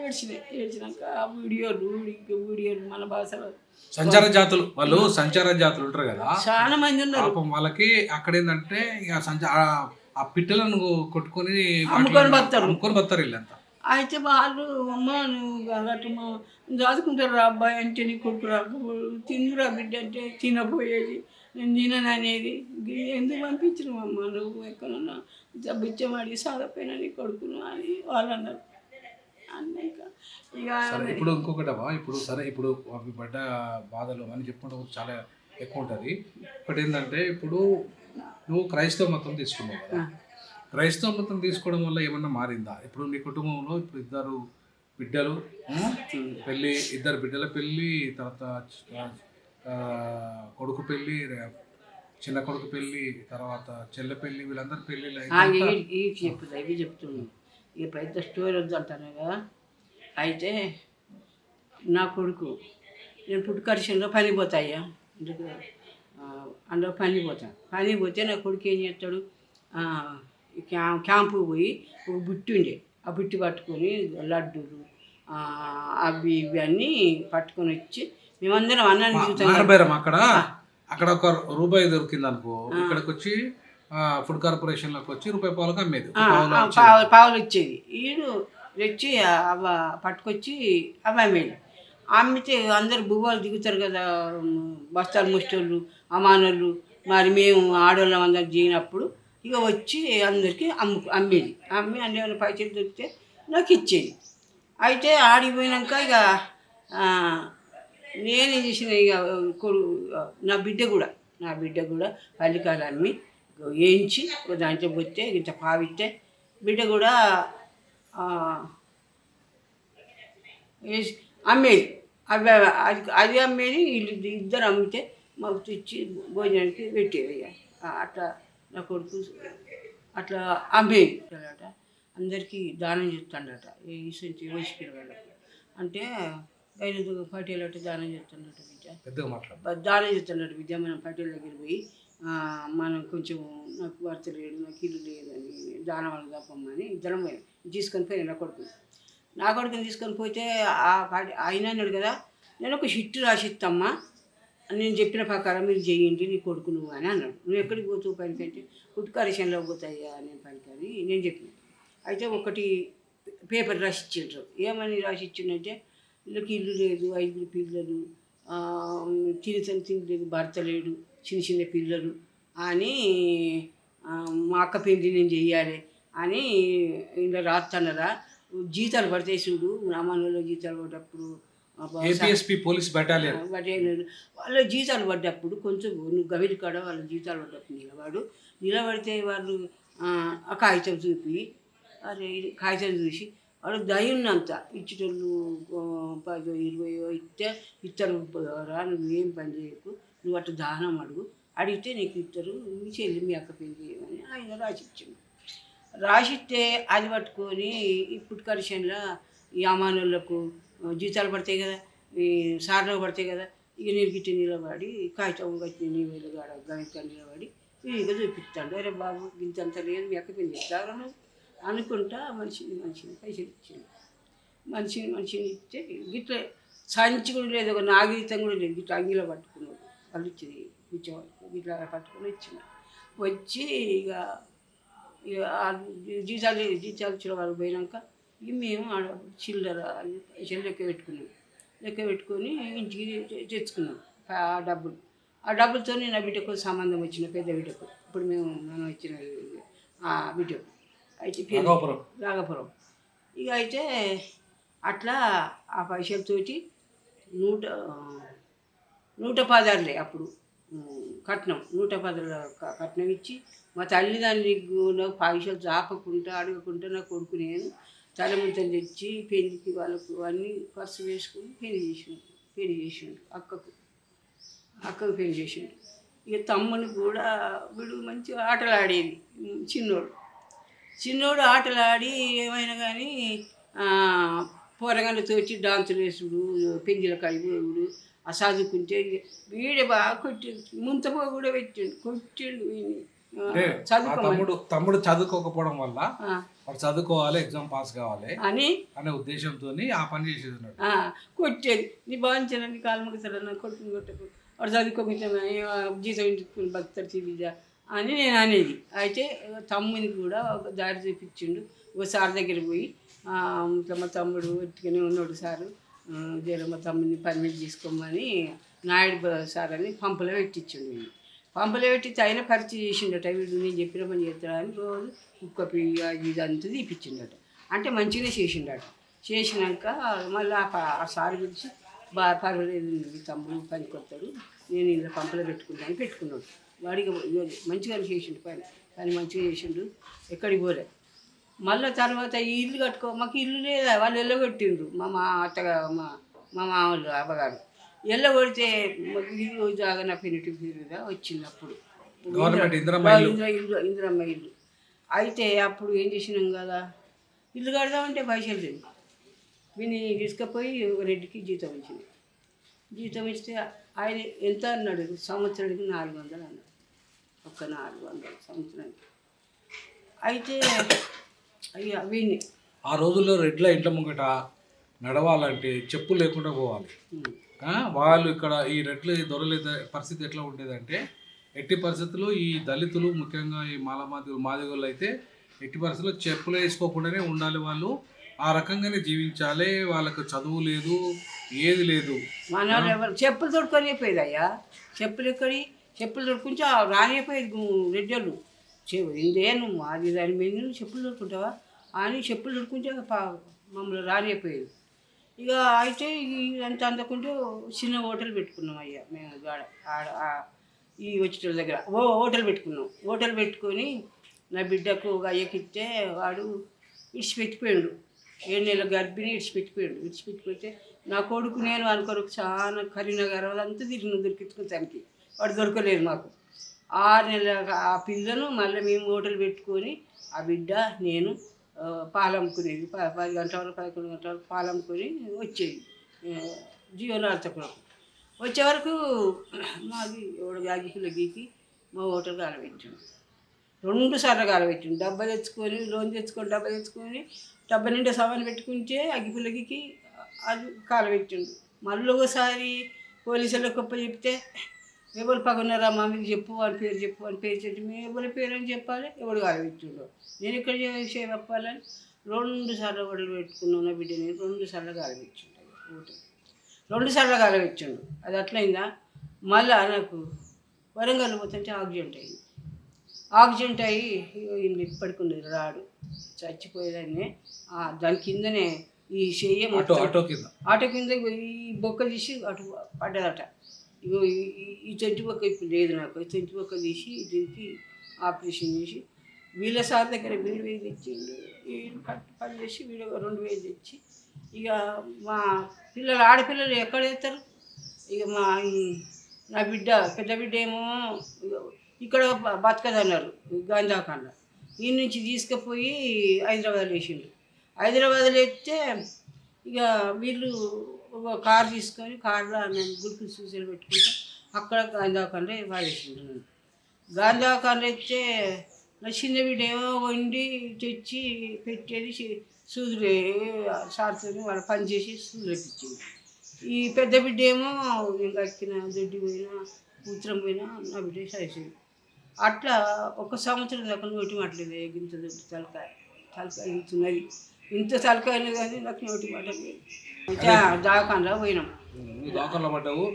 C: ఏడ్చినాక ఆ వీడియోలు మన భాషలో
B: సంచార జాతులు ఉంటారు కదా,
C: చాలా మంది ఉన్నారు.
B: పాపం వాళ్ళకి అక్కడ ఏంటంటే ఇక ఆ పిట్టలను కొట్టుకొని
C: అమ్ముకొని
B: బతారు వీళ్ళంతా.
C: అయితే వాళ్ళు అమ్మ నువ్వు అటు దాచుకుంటారు రా అబ్బాయి అంటే నీ కొడుకు రాకపోడు తిందురా బిడ్డ అంటే తినపోయేది నేను తినను అనేది. ఎందుకు పంపించినావు అమ్మ నువ్వు ఎక్కడన్నా బిచ్చమాడి సాగపోయినా నీ కొడుకును అని వాళ్ళు అన్నారు. అన్నాక ఇక
B: ఇప్పుడు ఇంకొకటవా ఇప్పుడు అవి పడ్డ బాధలు అని చెప్పుకుంటే చాలా ఎక్కువ ఉంటుంది. ఒకటి ఏంటంటే ఇప్పుడు నువ్వు క్రైస్తవ మతం తీసుకున్నావు కదా, క్రైస్తవ మతం తీసుకోవడం వల్ల ఏమన్నా మారిందా? ఇప్పుడు నీ కుటుంబంలో ఇప్పుడు ఇద్దరు బిడ్డల పెళ్ళి, తర్వాత కొడుకు పెళ్ళి, చిన్న కొడుకు పెళ్ళి, తర్వాత చెల్లె పెళ్ళి, వీళ్ళందరూ పెళ్ళిళ్ళు
C: ఇవి చెప్తున్నాను. ఇక పెద్ద స్టోరీ వద్దంటాను కదా. అయితే నా కొడుకు నేను పుట్టుకరిశంలో పనిపోతాయ్యా అందులో పనిపోతే నా కొడుకు ఏం చేస్తాడు, క్యాంపుకి పోయి ఒక బుట్టి ఉండే ఆ బుట్టి పట్టుకొని లడ్డూలు అవి ఇవి అన్నీ పట్టుకొని వచ్చి మేమందరం అన్నాన్ని
B: దిగుతాం. అక్కడ ఒక రూపాయి దొరికింది అనుకో, ఇక్కడికి వచ్చి ఫుడ్ కార్పొరేషన్లోకి వచ్చి ₹1 అమ్మేది,
C: పావులు వచ్చేది. వీడు తెచ్చి అవి పట్టుకొచ్చి అవి అమ్మేది. అమ్మితే అందరు బువ్వాలు దిగుతారు కదా, బస్తాలు ముష్టోళ్ళు అమానోళ్ళు. మరి మేము ఆడవాళ్ళం అందరు దిగినప్పుడు ఇక వచ్చి అందరికీ అమ్మి అన్ని పైసలు దొరికితే నాకు ఇచ్చేది. అయితే ఆడిపోయినాక ఇక ఆ, నేనేం చేసిన ఇక నా బిడ్డ కూడా పల్లికాయలు అమ్మి వేయించి దాంట్లో పోతే ఇంత పావిస్తే బిడ్డ కూడా ఆ, వేసి అమ్మేది. అవి అది అమ్మేది, వీళ్ళు ఇద్దరు అమ్మితే మాకు తెచ్చి భోజనానికి పెట్టేది. ఇక అట్లా నా కొడుకు అట్లా అమ్మేది అట. అందరికీ దానం చేస్తాడట ఈ వయసు పిల్లగాళ్ళకి. అంటే ఐదు పటేల్ అట్ట దానం చేస్తాడట బిడ్డ,
A: పెద్దగా మాట్లాడు.
C: దానం చేస్తాడట బిడ్డ. మనం పటేల్ దగ్గర పోయి మనం కొంచెం నాకు భర్త లేడు, నాకు ఇల్లు లేదని దానం వాళ్ళు తప్పమ్మని ఇద్దరం తీసుకొని పోయాను నా కొడుకుని తీసుకొని పోతే ఆయన అన్నాడు కదా, నేను ఒక షిట్టు రాసిస్తామ్మా, నేను చెప్పిన ప్రకారం మీరు చేయండి నీ కొడుకు నువ్వు అని అన్నాడు. నువ్వు ఎక్కడికి పోతావు పనికంటే ఉట్కారేషన్లో పోతాయ్యా నేను పనికని నేను చెప్పిన. అయితే ఒకటి పేపర్ రాసిచ్చిండ్రు. ఏమని రాసిచ్చిండంటే, వీళ్ళకి ఇల్లు లేదు, 5 పిల్లలు, తినలేదు, భర్త లేడు, చిన్న పిల్లలు అని మా అక్క పెళ్లి నేను చెయ్యాలి అని ఇలా రాస్తానరా. జీతాలు పడతాయి చూడు, రామానులో జీతాలు పడ్డప్పుడు
B: ఏపీఎస్పీ పోలీస్ బెటాలియన్
C: వాళ్ళ జీతాలు పడ్డప్పుడు కొంచెం నువ్వు గవిలి కాడ వాళ్ళ జీతాలు పడ్డప్పుడు నిలబడితే వాళ్ళు ఆ కాగితం చూపి అరే కాగితం చూసి వాళ్ళు దయున్నంత ఇచ్చేటోళ్ళు 10 20 ఇస్తారు రా, నువ్వు ఏం పని చేయకు, నువ్వు అట్లా దానం అడిగితే నీకు ఇస్తారు, మీ చెల్లి మీ అక్క పెళ్లి చేయమని ఆయన రాసిచ్చిండు. రాసిస్తే అది పట్టుకొని ఇప్పుడు కరిషన్లో ఈ అమానులకు జీతాలు పడతాయి కదా, ఈ సార్లకు పడతాయి కదా, ఇక నేను గిట్టి నిలబడి కాగితం కట్టి నీ మీద గణిత నిలబడి ఇక చూపిస్తాడు. అరే బాబు ఇంతంత లేదు, మీ అక్క పెళ్లి చేస్తాను అనుకుంటా మనిషిని పైసలు ఇచ్చాను. మనిషిని ఇస్తే గిట్ల సంచి కూడా లేదు, ఒక నాగీతం కూడా లేదు, గిట్ల అంగిలో పట్టుకున్నాడు. వాళ్ళు ఇచ్చింది కూర్చోవాలి, గిట్లా పట్టుకొని వచ్చిన వచ్చి ఇక జీతాలు ఇచ్చిన వాళ్ళు పోయినాక ఇక మేము చిల్లర లెక్క పెట్టుకొని ఇంటికి తెచ్చుకున్నాం ఆ డబ్బులతో నా బిడ్డకు సంబంధం వచ్చిన పెద్ద బిడ్డకు. ఇప్పుడు మనం వచ్చిన ఆ బిడ్డకు అయితే రాఘపురం. ఇక అయితే అట్లా ఆ పైసలతోటి 116 అప్పుడు కట్నం 110 కట్నం ఇచ్చి మా తల్లిదండ్రులకు నాకు పైసలు చాపకుండా అడగకుండా నా కొడుకు నేను తలముంతలు తెచ్చి పెళ్లికి వాళ్ళకు అన్నీ ఖర్చు వేసుకుని పెళ్లి చేసిండు అక్కకు పెళ్లి చేసిండు. ఇక తమ్ముని కూడా వీడు మంచిగా ఆటలు ఆడేది. చిన్నోడు ఆటలు ఆడి ఏమైనా కానీ పోరగాళ్ళతోటి డాన్సులు వేసుడు, పెంజిల కడిగేవుడు, ఆ చదువుకుంటే వీడే బాగా కొట్టిండు, ముంతపో కూడా కొట్టిండు.
B: తమ్ముడు చదువుకోకపోవడం వల్ల వాడు చదువుకోవాలి, ఎగ్జామ్ పాస్ కావాలి అనే ఉద్దేశంతో ఆ పని చేసేది ఉన్నాడు.
C: కొట్టేది, నీ బాగుంచాను నీ కాలు ముగిస్తాడు, నా కొడుకుని కొట్టకు, వాడు చదువుకోకపోతే జీతం ఇంటికి బతుకుతాడు తీబిజా అని నేను అనేది. అయితే తమ్ముని కూడా ఒక దారి చూపించిండు. ఒక సార్ దగ్గర పోయి ఇట్లా మా తమ్ముడు ఎట్టుకునే ఉన్నాడు సారు, మా తమ్ముడిని పర్మిట్ తీసుకోమని నాయుడు సార్ అని పంపులో పెట్టించిండు. పంపులో పెట్టి ఆయన పరిచయం చేసిండట. వీడు నేను చెప్పిన పని చేస్తాడు అని రోజు కుక్క పియ్య ఇదంతా తీపిచ్చిండట. అంటే మంచిగానే చేసిండట. చేసినాక మళ్ళీ ఆ సార్ పిలిచి పర్వాలేదు తమ్ముడు పని కొడతాడు, నేను ఇలా పంపులో పెట్టుకున్నాడు. వాడికి మంచిగానే చేసిండు పని మంచిగా చేసిండు, ఎక్కడికి పోలే. మళ్ళీ తర్వాత ఈ ఇల్లు మాకు ఇల్లు లేదా, వాళ్ళు ఎల్లగొట్టిండ్రు. మా మామూలు అబ్బగారు ఎల్లగొడితే ఇల్లు జాగన పెనిటివ్ పీరియడ్గా వచ్చింది. అప్పుడు ఇందిరమ్మ ఇల్లు అయితే అప్పుడు ఏం చేసినాం కదా, ఇల్లు కడదామంటే పైసలు లేదు. వీని తీసుకుపోయి ఒక రెడ్డికి జీతం ఇస్తే ఆయన ఎంత అన్నాడు, సంవత్సరానికి 400 అన్నాడు. ఒక్క 400 సంవత్సరానికి. అయితే అయ్యా వీని
B: ఆ రోజుల్లో రెడ్ల ఇంట్లో ముంగట నడవాలంటే చెప్పులు లేకుండా పోవాలి. వాళ్ళు ఇక్కడ ఈ రెడ్లు దొరలే పరిస్థితి ఎట్లా ఉండేదంటే, ఎట్టి పరిస్థితుల్లో ఈ దళితులు ముఖ్యంగా ఈ మాదిగోళ్ళు అయితే ఎట్టి పరిస్థితుల్లో చెప్పులు వేసుకోకుండానే ఉండాలి. వాళ్ళు ఆ రకంగానే జీవించాలి. వాళ్ళకు చదువు లేదు, ఏది లేదు.
C: మన ఎవరు చెప్పులు తొడుకొని అయిపోయేది అయ్యా, చెప్పులు తొడుకుంటే రానిపోయేది రెడ్డోళ్ళు. ఇందే నువ్వు అది దాని మీద చెప్పులు తొడుకుంటావా, అని చెప్పులు ఉడుకుంటే మమ్మల్ని రానిపోయేది. ఇక అయితే ఇదంతా అందుకుంటూ చిన్న హోటల్ పెట్టుకున్నాం అయ్యా మేము ఈ వచ్చేటోళ్ళ దగ్గర హోటల్ పెట్టుకున్నాం. హోటల్ పెట్టుకొని నా బిడ్డకు అయ్యకిస్తే వాడు ఇడిచిపెట్టిపోయాడు. 7 నెలల గర్భిణి ఇడిచిపెట్టిపోతే నా కొడుకు నేను అనుకోరకు చాలా కరీంనగర్ అంతా తిరిగిన దొరికించుకుంటానికి వాడు దొరకలేదు మాకు. 6 నెలల ఆ పిల్లను మళ్ళీ మేము హోటల్ పెట్టుకొని ఆ బిడ్డ నేను పాలు అమ్ముకునేది. 10 గంటల వరకు 11 గంటల వరకు పాలు అమ్ముకొని వచ్చేది జీవనార్థకులకు. వచ్చే వరకు మాది ఎవడు అగ్గిపుల్ల గీకి మా హోటల్ కాలబెట్టిండు. 2 సార్లు కాలబెట్టిండు. డబ్బా తెచ్చుకొని డబ్బా తెచ్చుకొని డబ్బా నిండా సామాన్ పెట్టుకుంటే అగ్గిపుల్ల గీకి అది కాలబెట్టిండు. మళ్ళీ ఒకసారి పోలీసులకు గొప్ప చెప్తే ఎవరు పగున్నారా మా మీకు చెప్పు వాడి పేరు చెప్పి మేము ఎవరి పేరు అని చెప్పాలి, ఎవడు కాలబెట్టిండు. నేను ఇక్కడ చెప్పాలని 2 సార్లు గొడవలు పెట్టుకున్నాను. నా బిడ్డ నేను 2 సార్లు కాలబెట్టిండు. 2 సార్లు కాలబెట్టిండు. అది అట్లయిందా. మళ్ళా నాకు వరంగల్ పోతుంటే ఆక్సిడెంట్ అయ్యి ఇప్పటికి రాడు చచ్చిపోయేదాన్ని. దాని కిందనే ఈ చెయ్యి ఆటో కింద ఈ బొక్క తీసి అటు పడ్డదట. ఇగో ఈ చెంటి బొక్క ఇప్పుడు లేదు నాకు. ఈ చెంటి బొక్క తీసి దీనికి ఆపరేషన్ చేసి వీళ్ళ సార్ దగ్గర 1000 తెచ్చిండు. వీళ్ళు పని చేసి వీళ్ళు 2000 తెచ్చి ఇక మా ఆడపిల్లలు ఎక్కడ వేస్తారు. ఇక నా బిడ్డ పెద్ద బిడ్డ ఏమో ఇక్కడ బతకదన్నారు గాంధాకాండ. ఈ నుంచి తీసుకుపోయి హైదరాబాద్లో వేసిండు. హైదరాబాద్లో వేస్తే ఇక వీళ్ళు ఒక కారు తీసుకొని కారులో నేను గుడికి సూచనలు పెట్టుకుంటా అక్కడ గాంధాకాండ వాడేసిండు. నన్ను గాంధాకాండ వేస్తే నా చిన్న బిడ్డ ఏమో వండి తెచ్చి పెట్టేది సూదులు సార్తో వాళ్ళు పని చేసి సూదులు పెట్టించింది. ఈ పెద్ద బిడ్డ ఏమో ఇంకా ఎక్కిన దొడ్డి పోయినా మూత్రం పోయినా నా బిడ్డ సరిచేది. అట్లా 1 సంవత్సరం దాకా నోటి మాటలేదు. ఇంత దొడ్డి తలకాయ ఇంతున్నది, ఇంత తలకాయ కానీ నాకు నోటి మాట లేదు. దాకాండా పోయినాం.
B: దాకాంలో పడ్డావు.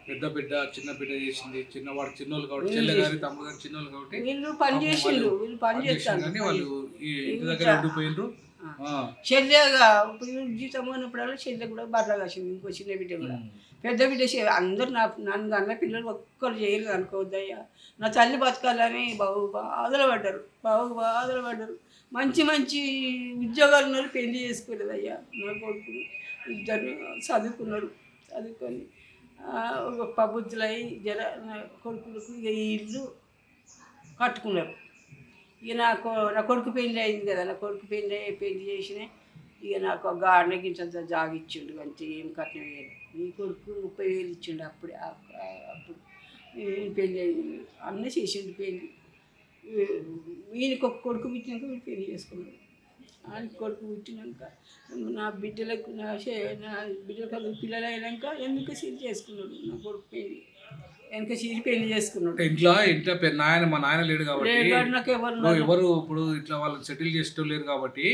B: పెద్ద బిడ్డ చిన్న బిడ్డ చేసింది. చిన్నవాడు చిన్నోళ్ళు కాబట్టి చెల్లె గారి తమ్ముడు గారి చిన్నోళ్ళు కాబట్టి
C: వీళ్ళు పని చేసిండు. వీళ్ళు పని చేస్తారు
B: కానీ వాళ్ళు ఈ ఇంటి దగ్గర ఉండిపోయిండ్రు.
C: చెల్లెగా జీతం ఉన్నప్పుడల్లా చెల్లె కూడా బర్రె కాసింది. ఇంకో చిన్న బిడ్డ కూడా. పెద్ద బిడ్డ అందరు నన్ను అన్న పిల్లలు ఒక్కరు చేయలేదు అనుకోవద్దయ్యా. నా తల్లి బతకాలని బాధలు పడ్డారు. మంచి ఉద్యోగాలు ఉన్నారు, పెళ్లి చేసుకోలేదయ్యా. నా కొడుకులు 2 చదువుకొని ఒక పబుద్ధులై నా కొడుకులకు ఇక ఈ ఇల్లు కట్టుకున్నారు. ఇక నా కొడుకు పెళ్ళి అయింది కదా. నా కొడుకు పెళ్లి చేసిన ఇక నాకు ఒక గార్డెన్కి ఇంత జాగ ఇచ్చిండు. అంతే, ఏం కట్నం వేయదు. ఈ కొడుకు 30,000 ఇచ్చిండు అప్పుడు పెళ్ళి అయింది. అన్నీ చేసిండు పెళ్ళి. వీనికి ఒక కొడుకు పుట్టినాక వీడు పెళ్లి చేసుకున్నాడు. ఆయనకి కొడుకు పుట్టినాక నా బిడ్డలకు పిల్లలు అయినాక ఎందుకు సీరి చేసుకున్నాడు. నా కొడుకు పెళ్లి చేసుకున్నాడు.
B: ఇంట్లో మా నాయన లేడు కాబట్టి ఎవరు ఇప్పుడు ఇట్లా వాళ్ళు సెటిల్ చేసేటోళ్ళు లేరు కాబట్టి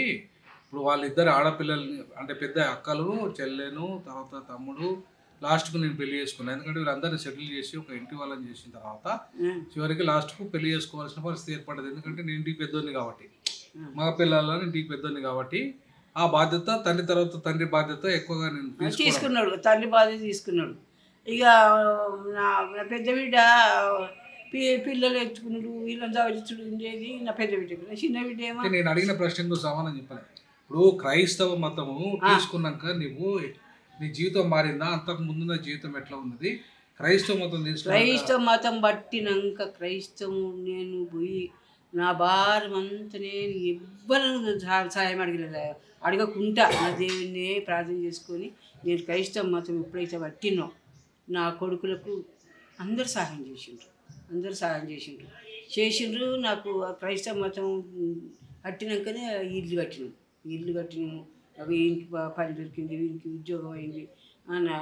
B: ఇప్పుడు వాళ్ళిద్దరు ఆడపిల్లల్ని అంటే పెద్ద అక్కలు చెల్లెను తర్వాత తమ్ముడు లాస్ట్కు నేను పెళ్లి చేసుకున్నాను. ఎందుకంటే వీళ్ళందరినీ సెటిల్ చేసి ఒక ఇంటి వాళ్ళని చేసిన తర్వాత చివరికి లాస్ట్కు పెళ్లి చేసుకోవాల్సిన పరిస్థితి ఏర్పడ్డది. ఎందుకంటే నేను ఇంటికి పెద్దోని కాబట్టి, మగ పిల్లలని ఇంటికి పెద్దోని కాబట్టి ఆ బాధ్యత తండ్రి తర్వాత తండ్రి బాధ్యత ఎక్కువగా నేను
C: తీసుకున్నాడు. తండ్రి బాధ్యత తీసుకున్నాడు. ఇక నా పెద్ద బిడ్డ పిల్లలు ఎత్తుకున్నాడు, వీళ్ళని చదివించుడు ఉండేది నా పెద్ద బిడ్డ. చిన్న బిడ్డ ఏమో
B: నేను అడిగిన ప్రశ్నకు సమాధానం చెప్పాలి. ఇప్పుడు క్రైస్తవ మతము తీసుకున్నాక నీ జీవితం మారిందా? అంతకు ముందున్న జీవితం ఎట్లా ఉన్నది? క్రైస్తవ
C: మతం పట్టినాక క్రైస్తవం నేను పోయి నా భారం అంతా నేను ఎవ్వరు సాయం అడగకుండా నా దేవుడినే ప్రార్థన చేసుకొని నేను క్రైస్తవ మతం ఎప్పుడైతే పట్టినో నా కొడుకులకు అందరు సహాయం చేసిండ్రు. నాకు క్రైస్తవ మతం కట్టినాకనే ఇల్లు కట్టినాము. అవి ఇంటికి పని దొరికింది, వీనికి ఉద్యోగం అయింది.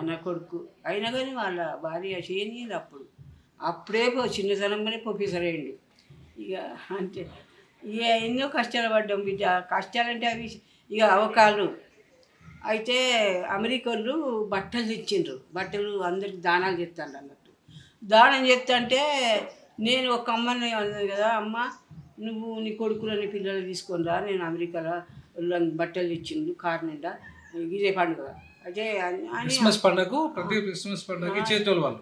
C: నా కొడుకు అయినా కానీ వాళ్ళ భార్య చేయనిది. అప్పుడే చిన్నతనంగానే ప్రొఫెసర్ అయ్యిండు. ఇక అంతే. ఇక ఎన్నో కష్టాలు పడ్డాం బిడ్డ. కష్టాలంటే అవి ఇక అవకాలు అయితే అమెరికాళ్ళు బట్టలు తెచ్చిండ్రు. బట్టలు అందరికి దానాలు చేస్తాను అన్నట్టు. దానం చేస్తుంటే నేను ఒక అమ్మని అన్నది కదా, అమ్మ నువ్వు నీ కొడుకులని పిల్లలు తీసుకొని రా, నేను అమెరికాలో బట్టలు ఇచ్చిండు కారు నిండా ఇదే పండుగ అదే అని
B: క్రిస్మస్ పండుగకు ప్రతి క్రిస్మస్ పండుగకి చేతోళ్ళు వాళ్ళు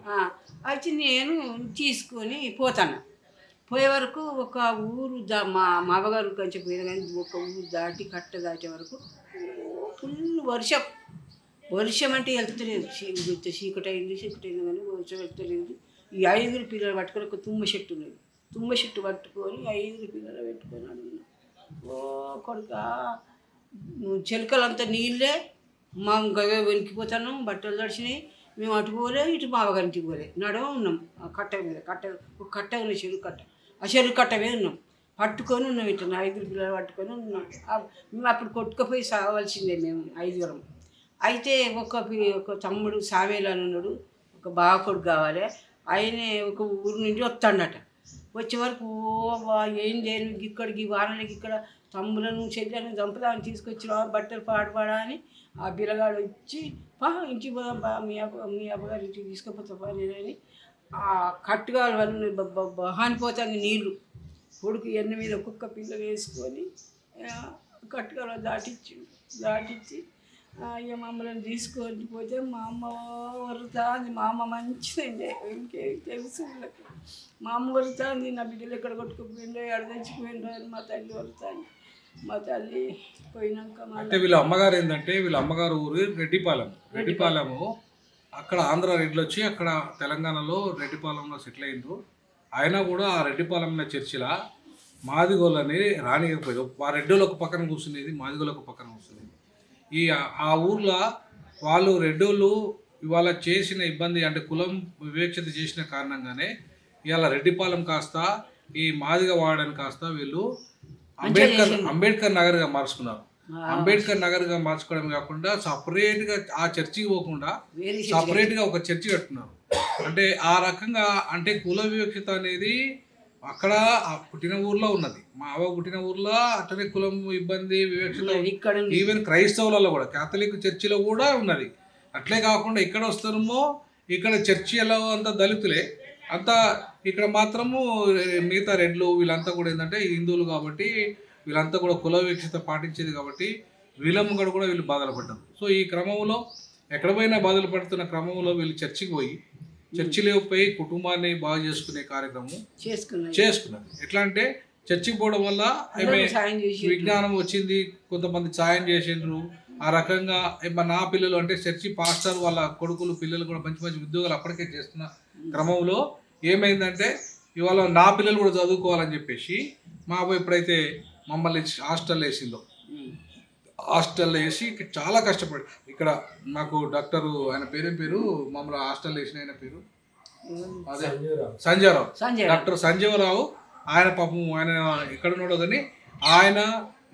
C: వచ్చి నేను తీసుకొని పోతాను. పోయే వరకు ఒక ఊరు మా మామగారు కొంచెం పోయిన కానీ ఒక ఊరు దాటి కట్ట దాటే వరకు ఫుల్ వర్షం అంటే వెళ్తలేదు. చీకటి అయింది కానీ వర్షం వెళ్తలేదు. ఈ 5 పిల్లలు పట్టుకొని ఒక తుమ్మ చెట్టు ఉన్నది, తుమ్మ చెట్టు పట్టుకొని 5 పిల్లలు పెట్టుకొని అడుగున్నా. ఓ కొడుక చిలకలంతా నీళ్ళే, మా గవే వణికిపోతాను, బట్టలు తడిచినాయి. మేము అటు పోలే ఇటు మామగారింటికి పోలే, నడవ ఉన్నాం ఆ కట్ట మీద. ఒక కట్ట ఉన్న చెరువు కట్ట, ఆ చెరువు కట్ట మీద ఉన్నాం, పట్టుకొని ఉన్నాం. ఇట్లా 5 పిల్లలు పట్టుకొని ఉన్నాం. మేము అప్పుడు కొట్టుకుపోయి సాగవలసిందే మేము 5 అయితే ఒక తమ్ముడు సావేలు అని ఉన్నాడు, ఒక బావ కొడుకు కావాలి. ఆయన ఒక ఊరు నుండి వస్తాడట. వచ్చే వరకు ఏం చేయను ఇక్కడికి వానలకి ఇక్కడ తమ్ములను చెల్లెలను చంపుదామని తీసుకొచ్చిన బట్టలు పాడపాడా అని ఆ పిల్లగాడు వచ్చి ఇంటికి పోదాం మీ అబ్బగారి ఇంటికి తీసుకుపోతా నేనని ఆ కట్టుగా బహానిపోతాను నీళ్ళు కొడుకు ఎన్న మీద ఒక్కొక్క పిల్ల వేసుకొని కట్టుగా దాటిచ్చి ఇక మమ్మల్ని తీసుకొని పోతే మా అమ్మ వరుతుంది. మా అమ్మ మంచిదండి, ఇంకేం తెలుసు వీళ్ళకి. మా అమ్మ వరుతుంది, నా బిడ్డలు ఎక్కడ కొట్టుకుపోయిందో ఎక్కడ తెచ్చిపోయిందో అని మా తల్లి వరుతుంది. మా తల్లి పోయినాక
B: అంటే వీళ్ళ అమ్మగారు ఏంటంటే వీళ్ళ అమ్మగారు ఊరు రెడ్డిపాలెము. అక్కడ ఆంధ్ర రెడ్లు వచ్చి అక్కడ తెలంగాణలో రెడ్డిపాలెంలో సెటిల్ అయ్యిండ్రు. అయినా కూడా ఆ రెడ్డిపాలెం చర్చిలా మాదిగోళ్ళని రానియకపోయేది. ఆ రెడ్డిలో ఒక పక్కన కూర్చునేది, మాదిగోళ్ళు ఒక పక్కన కూర్చునేది. ఆ ఊర్లో వాళ్ళు రెడ్డోళ్ళు ఇవాళ చేసిన ఇబ్బంది అంటే కులం వివక్షత చేసిన కారణంగానే ఇవాళ రెడ్డిపాలెం కాస్త ఈ మాదిగ వాడని కాస్త వీళ్ళు అంబేద్కర్ నగర్గా మార్చుకున్నారు. అంబేద్కర్ నగర్గా మార్చుకోవడం కాకుండా సపరేట్గా ఆ చర్చికి పోకుండా సపరేట్గా ఒక చర్చి కట్టుకున్నారు. అంటే ఆ రకంగా అంటే కుల వివక్షత అనేది అక్కడ ఆ పుట్టిన ఊర్లో ఉన్నది. మా అవ్వ పుట్టిన ఊర్లో అట్లనే కులం ఇబ్బంది వివక్షత ఈవెన్ క్రైస్తవులలో కూడా క్యాథలిక్ చర్చిలో కూడా ఉన్నది. అట్లే కాకుండా ఇక్కడ వస్తారేమో ఇక్కడ చర్చిలో అంతా దళితులే, అంతా ఇక్కడ మాత్రము మిగతా రెడ్లు వీళ్ళంతా కూడా ఏంటంటే హిందువులు కాబట్టి వీళ్ళంతా కూడా కుల వివక్షత పాటించేది కాబట్టి వీళ్ళమ్మ కూడా వీళ్ళు బాధలు పడ్డారు. సో ఈ క్రమంలో ఎక్కడ పోయినా బాధలు పడుతున్న క్రమంలో వీళ్ళు చర్చికి పోయి చర్చిలో పోయి కుటుంబాన్ని బాగు చేసుకునే కార్యక్రమం చేసుకున్నారు. ఎట్లా అంటే చర్చికి పోవడం వల్ల విజ్ఞానం వచ్చింది, కొంతమంది సాయం చేసిండ్రు. ఆ రకంగా నా పిల్లలు అంటే చర్చి పాస్టర్ వాళ్ళ కొడుకులు పిల్లలు కూడా మంచి మంచి ఉద్యోగాలు అప్పటికే చేస్తున్న క్రమంలో ఏమైందంటే ఇవాళ నా పిల్లలు కూడా చదువుకోవాలని చెప్పేసి మా అబ్బాయి ఎప్పుడైతే మమ్మల్ని హాస్టల్లో వేసి చాలా కష్టపడి ఇక్కడ నాకు డాక్టరు ఆయన పేరు మమ్మల్ని హాస్టల్లో వేసిన ఆయన పేరు అదే సంజయరావు, డాక్టర్ సంజీవరావు. ఆయన పాపం ఆయన ఎక్కడున్నాడో కానీ ఆయన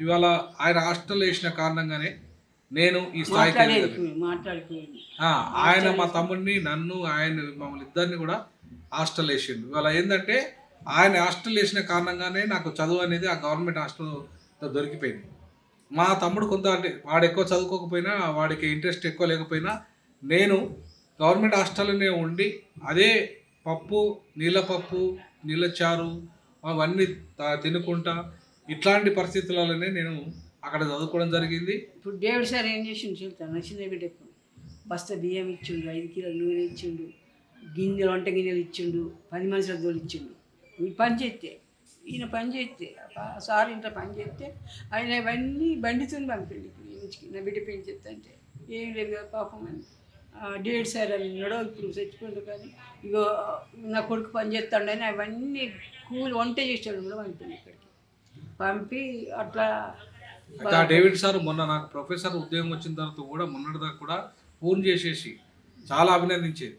B: ఇవాళ ఆయన హాస్టల్లో వేసిన కారణంగానే నేను ఈ స్థాయికి ఆయన మా తమ్ముడిని నన్ను ఆయన మమ్మల్ని ఇద్దరిని కూడా హాస్టల్ వేసిండు. ఇవాళ ఏంటంటే ఆయన హాస్టల్ వేసిన కారణంగానే నాకు చదువు అనేది ఆ గవర్నమెంట్ హాస్టల్లో దొరికిపోయింది. మా తమ్ముడు కొంత అంటే వాడు ఎక్కువ చదువుకోకపోయినా వాడికి ఇంట్రెస్ట్ ఎక్కువ లేకపోయినా నేను గవర్నమెంట్ హాస్టల్లోనే ఉండి అదే పప్పు నీళ్ళ చారు అవన్నీ తినుకుంటా ఇట్లాంటి పరిస్థితులలోనే నేను అక్కడ చదువుకోవడం జరిగింది.
C: ఇప్పుడు డేవిడ్ సార్ ఏం చేసిండు చెప్తాను. చిన్న బిడ్డకు బస్తా బియ్యం ఇచ్చిండు, 5 కిలోల నూనె ఇచ్చిండు, వంట గిన్నెలు ఇచ్చిండు, 10 మనుషుల దోలు ఇచ్చిండు. వీడు పని చేస్తే ఈయన పని చేస్తే సార్ ఇంట్లో పని చేస్తే ఆయన ఇవన్నీ బండితో పంపిండి ఇంటికి నా బిడ్డ పని చేస్తా అంటే ఏం లేదు కదా పాపం అని. డేవిడ్ సార్ అని ఉన్నాడో ఇప్పుడు చచ్చిపోయిండు కానీ ఇగో నా కొడుకు పని చేస్తాడని అవన్నీ వంట చేసాడు కూడా పంపిండి ఇక్కడికి పంపి అట్లా.
B: డేవిడ్ సార్ మొన్న నాకు ప్రొఫెసర్ ఉద్యోగం వచ్చిన తర్వాత కూడా మొన్నటిదాకా కూడా ఫోన్ చేసేసి చాలా అభినందించేది,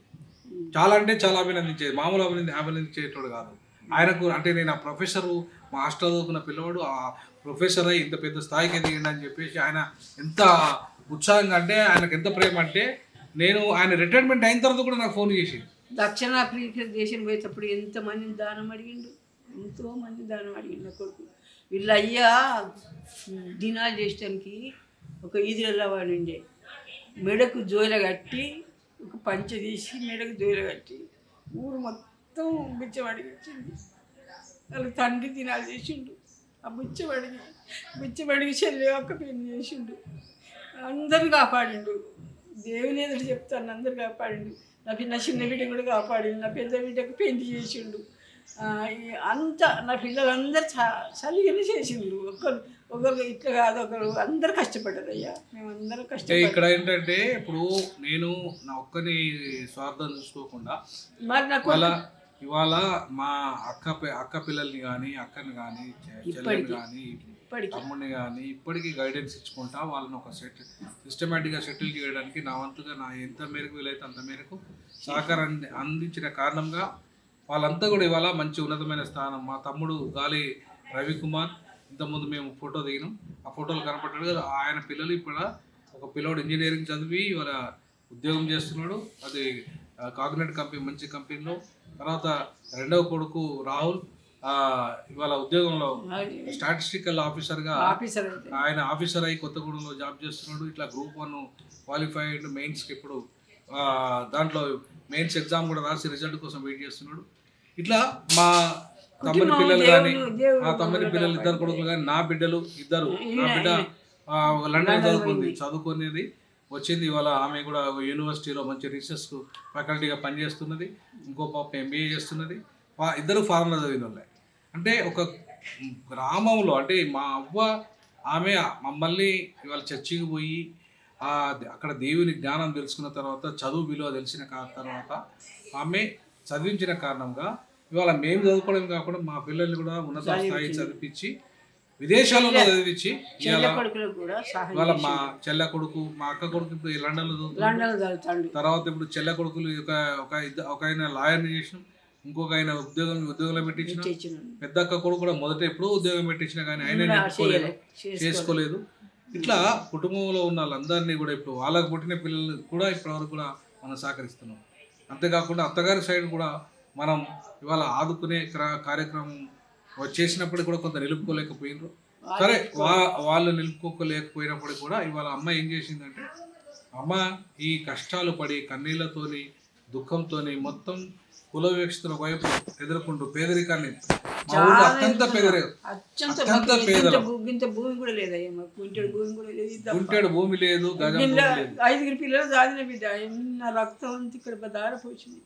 B: చాలా అంటే చాలా అభినందించేది, మామూలు అభినందించేటోడు కాదు. ఆయనకు అంటే నేను ఆ ప్రొఫెసరు మా హాస్టల్ చదువుకున్న పిల్లవాడు ఆ ప్రొఫెసర్ అయ్యి ఇంత పెద్ద స్థాయికి ఎదిగిండి అని చెప్పేసి ఆయన ఎంత ఉత్సాహంగా అంటే ఆయనకు ఎంత ప్రేమ అంటే నేను ఆయన రిటైర్మెంట్ అయిన తర్వాత కూడా నాకు ఫోన్ చేసి
C: దక్షిణాఫ్రికా దేశం పోయేటప్పుడు ఎంతమందిని దానం అడిగిండు, ఎంతోమంది దానం అడిగిండు. నా కొడుకు వీళ్ళ అయ్యా దినాలు చేయడానికి ఒక ఈదులవాడు ఉండే మెడకు జోల కట్టి ఒక పంచ తీసి మెడకు జోల కట్టి ఊరు మొత్తం బిచ్చం అడిగించింది. వాళ్ళ తండ్రి దినాలు చేసిండు. ఆ బుచ్చబడికి చెల్లి ఒక్క పెళ్లి చేసిండు. అందరిని కాపాడిండు. దేవుని ఎదురు చెప్తాను, అందరు కాపాడిండు. నా చిన్న బిడ్డ కూడా కాపాడిండు. నా పెద్ద బిడ్డకు పెళ్లి చేసిండు. అంతా నా పిల్లలందరూ చలిగానే చేసిండు. ఒకరు ఇట్లా కాదు, ఒకరు అందరు కష్టపడ్డారు అయ్యా. మేమందరం కష్టపడ్డాం.
B: ఇక్కడ ఏంటంటే ఇప్పుడు నేను నా ఒక్కని స్వార్థం చూసుకోకుండా
C: మరి నాకు
B: ఇవాళ మా అక్క పిల్లల్ని కానీ అక్కని కానీ చెల్లెని కానీ తమ్ముడిని కానీ ఇప్పటికీ గైడెన్స్ ఇచ్చుకుంటా వాళ్ళని ఒక సిస్టమేటిక్గా సెటిల్ చేయడానికి నా వంతుగా నా ఎంత మేరకు వీలైతే అంత మేరకు సహకారాన్ని అందించిన కారణంగా వాళ్ళంతా కూడా ఇవాళ మంచి ఉన్నతమైన స్థానం. మా తమ్ముడు గాలి రవికుమార్ ఇంతకుముందు మేము ఫోటో దిగినాం, ఆ ఫోటోలు కనపడ్డాడు కదా, ఆయన పిల్లలు ఇప్పుడు ఒక పిల్లోడు ఇంజనీరింగ్ చదివి ఇవాళ ఉద్యోగం చేస్తున్నాడు. అది కాగ్నెట్ కంపెనీ, మంచి కంపెనీలో. తర్వాత రెండవ కొడుకు రాహుల్ ఇవాళ ఉద్యోగంలో స్టాటిస్టికల్ ఆఫీసర్గా ఆయన ఆఫీసర్ అయ్యి కొత్తగూడెంలో జాబ్ చేస్తున్నాడు. ఇట్లా గ్రూప్ 1 క్వాలిఫైడ్ మెయిన్స్కి ఇప్పుడు దాంట్లో మెయిన్స్ ఎగ్జామ్ కూడా రాసి రిజల్ట్ కోసం వెయిట్ చేస్తున్నాడు. ఇట్లా మా తమ్ముని పిల్లలు కానీ మా తమ్ముని పిల్లలు ఇద్దరు కొడుకులు కానీ నా బిడ్డలు ఇద్దరు, నా బిడ్డ లండన్ చదువుకునేది వచ్చింది. ఇవాళ ఆమె కూడా యూనివర్సిటీలో మంచి రీసెర్చ్ ఫ్యాకల్టీగా పనిచేస్తున్నది. ఇంకో పాప MBA చేస్తున్నది. ఇద్దరు ఫారెన్లో చదివిన వాళ్ళే. అంటే ఒక గ్రామంలో అంటే మా అవ్వ ఆమె మమ్మల్ని ఇవాళ చర్చికి పోయి అక్కడ దేవుని జ్ఞానం తెలుసుకున్న తర్వాత, చదువు విలువ తెలిసిన తర్వాత ఆమె చదివించిన కారణంగా ఇవాళ మేము చదువుకోవడం కాకుండా మా పిల్లల్ని కూడా ఉన్నత స్థాయి చదివించి విదేశాలలో చదివించి ఇవాళ మా చెల్లె కొడుకు, మా అక్క కొడుకు ఇప్పుడు లండన్లో చదువుతాడు. తర్వాత ఇప్పుడు చెల్లె కొడుకులు ఒక ఆయన లాయర్ని చేసినాం, ఇంకొక ఆయన ఉద్యోగంలో పెట్టించిన. పెద్ద అక్క కొడుకు కూడా మొదట ఎప్పుడూ ఉద్యోగం పెట్టించిన కానీ ఆయన చేసుకోలేదు. ఇట్లా కుటుంబంలో ఉన్న వాళ్ళందరినీ కూడా ఇప్పుడు వాళ్ళకు పుట్టిన పిల్లలు కూడా ఇప్పటివరకు కూడా మనం సహకరిస్తున్నాం. అంతేకాకుండా అత్తగారి సైడ్ కూడా మనం ఇవాళ ఆదుకునే కార్యక్రమం చేసినప్పటికీ కూడా కొంత నిలుపుకోలేకపోయినారు. సరే వాళ్ళు నిలుపుకోలేకపోయినప్పటికీ కూడా ఇవాళ అమ్మ ఏం చేసిందంటే, అమ్మ ఈ కష్టాలు పడి కన్నీళ్లతోని దుఃఖంతోని మొత్తం కుల వివక్షతల వైపు ఎదుర్కొంటూ పేదరికాన్ని, మా ఊళ్ళో అత్యంత పేదలు, గుంటెడు భూమి లేదు, గజం భూమి లేదు.
C: 5 పిల్లలు సాధిన బిడ్డ, నా రక్తం అంతా ఇక్కడ దారిపోయింది.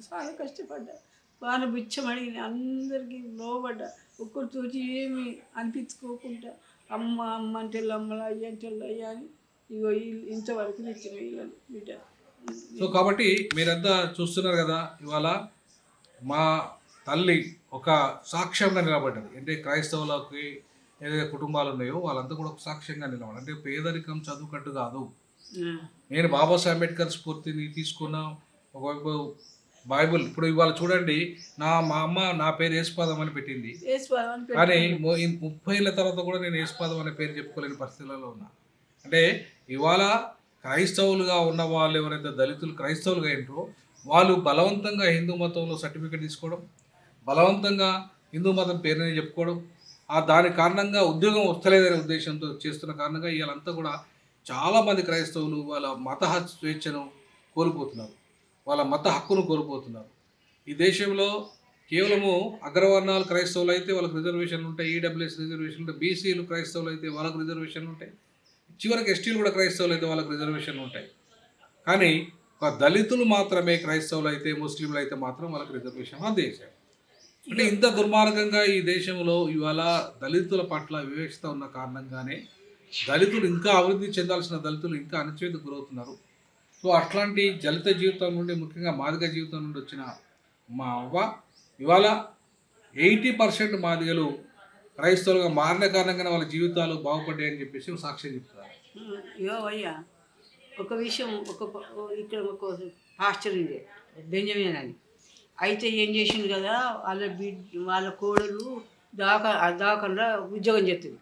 C: చాలా కష్టపడ్డా, బాగా బిచ్చమడిగిన, అందరికీ లోబడ్డా, ఒక్కరు చూసి ఏమి అనిపించుకోకుండా అమ్మ అమ్మ అంటే అమ్మలా అయ్య అంటే అయ్యా అని ఇగో ఇంతవరకు తెచ్చిన వీళ్ళని బిడ్డ.
B: సో కాబట్టి మీరంతా చూస్తున్నారు కదా, ఇవాళ మా తల్లి ఒక సాక్ష్యంగా నిలబడ్డది. అంటే క్రైస్తవులకి ఏదైతే కుటుంబాలు ఉన్నాయో వాళ్ళంతా కూడా ఒక సాక్ష్యంగా నిలబడి, అంటే పేదరికం చదువుకట్టు కాదు. నేను బాబాసాహెబ్ అంబేద్కర్ స్ఫూర్తిని తీసుకున్న ఒకవైపు బైబుల్. ఇప్పుడు ఇవాళ చూడండి, మా అమ్మ నా పేరు యేసుపాదం అని పెట్టింది, కానీ 30 ఏళ్ళ తర్వాత కూడా నేను యేసుపాదం అనే పేరు చెప్పుకోలేని పరిస్థితులలో ఉన్నా. అంటే ఇవాళ క్రైస్తవులుగా ఉన్న వాళ్ళు ఎవరైతే దళితులు క్రైస్తవులుగా ఏంటో వాళ్ళు బలవంతంగా హిందూ మతంలో సర్టిఫికేట్ తీసుకోవడం, బలవంతంగా హిందూ మతం పేరుని చెప్పుకోవడం, దాని కారణంగా ఉద్యోగం వస్తలేదనే ఉద్దేశంతో చేస్తున్న కారణంగా వీళ్ళంతా కూడా చాలామంది క్రైస్తవులు వాళ్ళ మత స్వేచ్ఛను కోల్పోతున్నారు, వాళ్ళ మత హక్కును కోల్పోతున్నారు. ఈ దేశంలో కేవలము అగ్రవర్ణాలు క్రైస్తవులు అయితే వాళ్ళకి రిజర్వేషన్లు ఉంటాయి, EWS రిజర్వేషన్లు ఉంటాయి, BCలు క్రైస్తవులు అయితే వాళ్ళకు రిజర్వేషన్లు ఉంటాయి, చివరికి STలు కూడా క్రైస్తవులు అయితే వాళ్ళకి రిజర్వేషన్లు ఉంటాయి. కానీ ఒక దళితులు మాత్రమే క్రైస్తవులు అయితే, ముస్లింలు అయితే మాత్రం వాళ్ళకి రిజర్వేషన్ అందేశారు. అంటే ఇంత దుర్మార్గంగా ఈ దేశంలో ఇవాళ దళితుల పట్ల వివక్షత ఉన్న కారణంగానే దళితులు ఇంకా అభివృద్ధి చెందాల్సిన దళితులు ఇంకా అణచివేతకు గురవుతున్నారు. సో అట్లాంటి దళిత జీవితం నుండి, ముఖ్యంగా మాదిగ జీవితం నుండి వచ్చిన మా అవ్వ ఇవాళ 80% మాదిగలు క్రైస్తవులుగా మారిన కారణంగానే వాళ్ళ జీవితాలు బాగుపడ్డాయని చెప్పేసి సాక్ష్యం చెప్తున్నారు.
C: అయ్యా ఒక విషయం, ఇక్కడ ఒక పాస్టర్ ఉండే బెంజమిన్ అని, అయితే ఏం చేసిండు కదా, వాళ్ళ కోడలు దాకా ఉద్యోగం చేస్తుంది.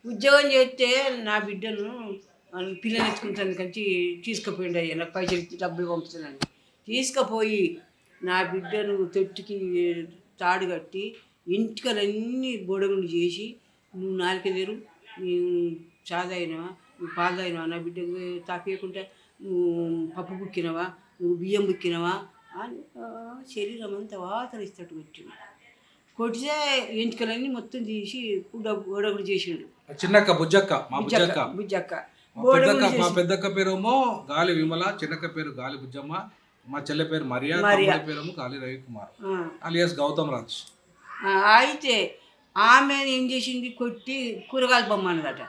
C: ఉద్యోగం చేస్తే నా బిడ్డను పిల్లలు ఎత్తుకుంటాను కంచి తీసుకుపోయిండు. అయ్యా నాకు పైసలు ఇచ్చి డబ్బులు పంపుతున్నాను. తీసుకుపోయి నా బిడ్డను తొట్టికి తాడు కట్టి ఇంటికలన్నీ బొడగులు చేసి, నువ్వు నాలుకెదరు, నువ్వు చాదైనవా, నువ్వు పాదైనవా, నా బిడ్డకు తాపేయకుండా నువ్వు పప్పు బుక్కినవా, నువ్వు బియ్యం బుక్కినవా అని శరీరం అంతా వాతరిస్తట్టు పెట్టిండు. కొట్టితే ఎంచుకలన్నీ మొత్తం తీసి గోడగుడు చేసిండు.
B: చిన్నక్క బుజ్జక్క, మా బుజ్జక్క.
C: బుజ్జక్క
B: మా పెద్దక్క పేరేమో గాలి విమల, చిన్నక్క పేరు గాలి బుజ్జమ్మ, మా చెల్లె పేరు మరియా, తమ్ముడి పేరేమో గాలి రవికుమార్ అలియాస్ గౌతమ్ రాజ్.
C: అయితే ఆమె ఏం చేసింది, కొట్టి కూరగాయలు బొమ్మన్నదట.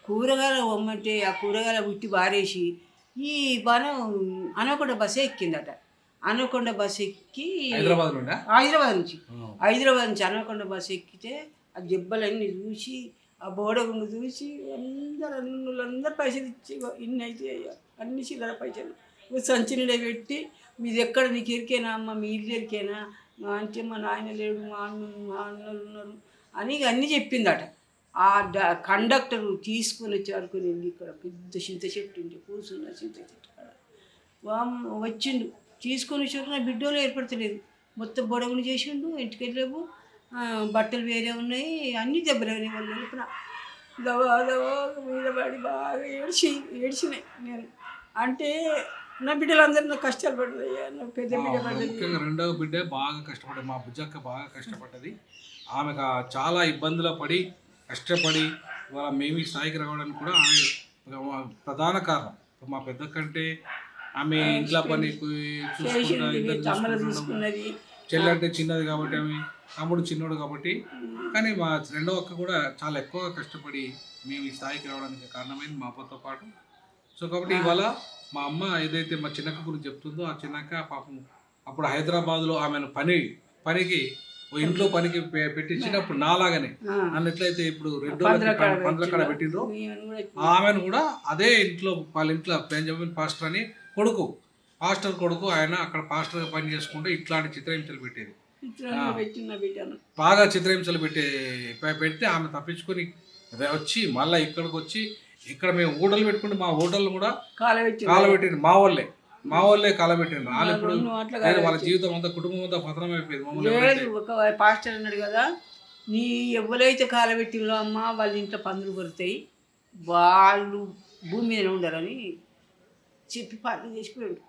C: కూరగాయలు బొమ్మంటే ఆ కూరగాయల బుట్టి బారేసి ఈ బాణం అనకొండ బస్సు ఎక్కిందట. అనకొండ బస్సు ఎక్కి హైదరాబాద్ నుంచి అనకొండ బస్సు ఎక్కితే ఆ దెబ్బలన్నీ చూసి ఆ బోడగుండు చూసి అందరూ పైసలు ఇచ్చి ఇన్ని అయితే అన్ని చిల్లర పైసలు సంచి నిండా పెట్టి మీది ఎక్కడ నీకు ఎరికేనా అమ్మ, మీ ఇల్లు ఎరికేనా అంటే మా నాయన లేడు, మా అన్నలు ఉన్నారు అని అన్నీ చెప్పిందట. ఆ కండక్టర్ తీసుకొని వచ్చి ఆడుకొని వెళ్ళి ఇక్కడ పెద్ద చింత చెట్టు ఉంటే కూర్చున్న చింత చెట్టు కాడ వచ్చిండు. తీసుకొని వచ్చాక నా బిడ్డలో ఏర్పడతలేదు, మొత్తం బొడగుని చేసిండు. ఇంటికి వెళ్ళేవు బట్టలు వేరే ఉన్నాయి, అన్నీ దెబ్బలు వాళ్ళు వెళ్ళిన దవా మీద పడి బాగా ఏడ్చినాయి నేను. అంటే నా బిడ్డలందరూ నాకు కష్టాలు పడ్డాయి. నా పెద్ద బిడ్డ పడ్డది,
B: ముఖ్యంగా రెండవ బిడ్డ బాగా కష్టపడ్డది. మా బుజ్జక్క బాగా కష్టపడ్డది. ఆమెకు చాలా ఇబ్బందులు పడి కష్టపడి ఇవాళ మేము ఈ స్థాయికి రావడానికి కూడా ఆమె ప్రధాన కారణం. మా పెద్ద కంటే ఆమె ఇంట్లో పని
C: చూసుకున్నది.
B: చెల్లి అంటే చిన్నది కాబట్టి, ఆమె తమ్ముడు చిన్నోడు కాబట్టి. కానీ మా రెండో అక్క కూడా చాలా ఎక్కువగా కష్టపడి మేము ఈ స్థాయికి రావడానికి కారణమైంది మా అప్పతో పాటు. సో కాబట్టి ఇవాళ మా అమ్మ ఏదైతే మా చిన్నక్క గురించి చెప్తుందో, ఆ చిన్నక్క పాపం అప్పుడు హైదరాబాద్లో ఆమెను పనికి ఇంట్లో పనికి పెట్టించినప్పుడు నాలాగానే నన్ను ఎట్లయితే ఇప్పుడు 2 పండ్ల కాడ పెట్టిండ్రో ఆమెను కూడా అదే ఇంట్లో వాళ్ళ ఇంట్లో బెంజమిన్ పాస్టర్ అని పాస్టర్ కొడుకు ఆయన అక్కడ పాస్టర్గా పని చేసుకుంటే ఇట్లాంటి చిత్రహింసలు పెట్టేది. బాగా చిత్రహింసలు పెడితే ఆమె తప్పించుకొని వచ్చి మళ్ళీ ఇక్కడికి వచ్చి ఇక్కడ మేము హోటల్ పెట్టుకుంటే మా హోటల్ కూడా కాలబెట్టింది మా వాళ్ళే కాలబెట్టిండ్రు. వాళ్ళ జీవితం అంతా కుటుంబం అంతా పతనం అయిపోయింది.
C: లేదు, ఒక పాస్టర్ అన్నాడు కదా, నీ ఎవరైతే కాలబెట్టిందో అమ్మ వాళ్ళ ఇంట్లో పందులు కొరుతాయి, వాళ్ళు భూమి మీద ఉండాలని చెప్పి పాటలు చేసిపోయాడు.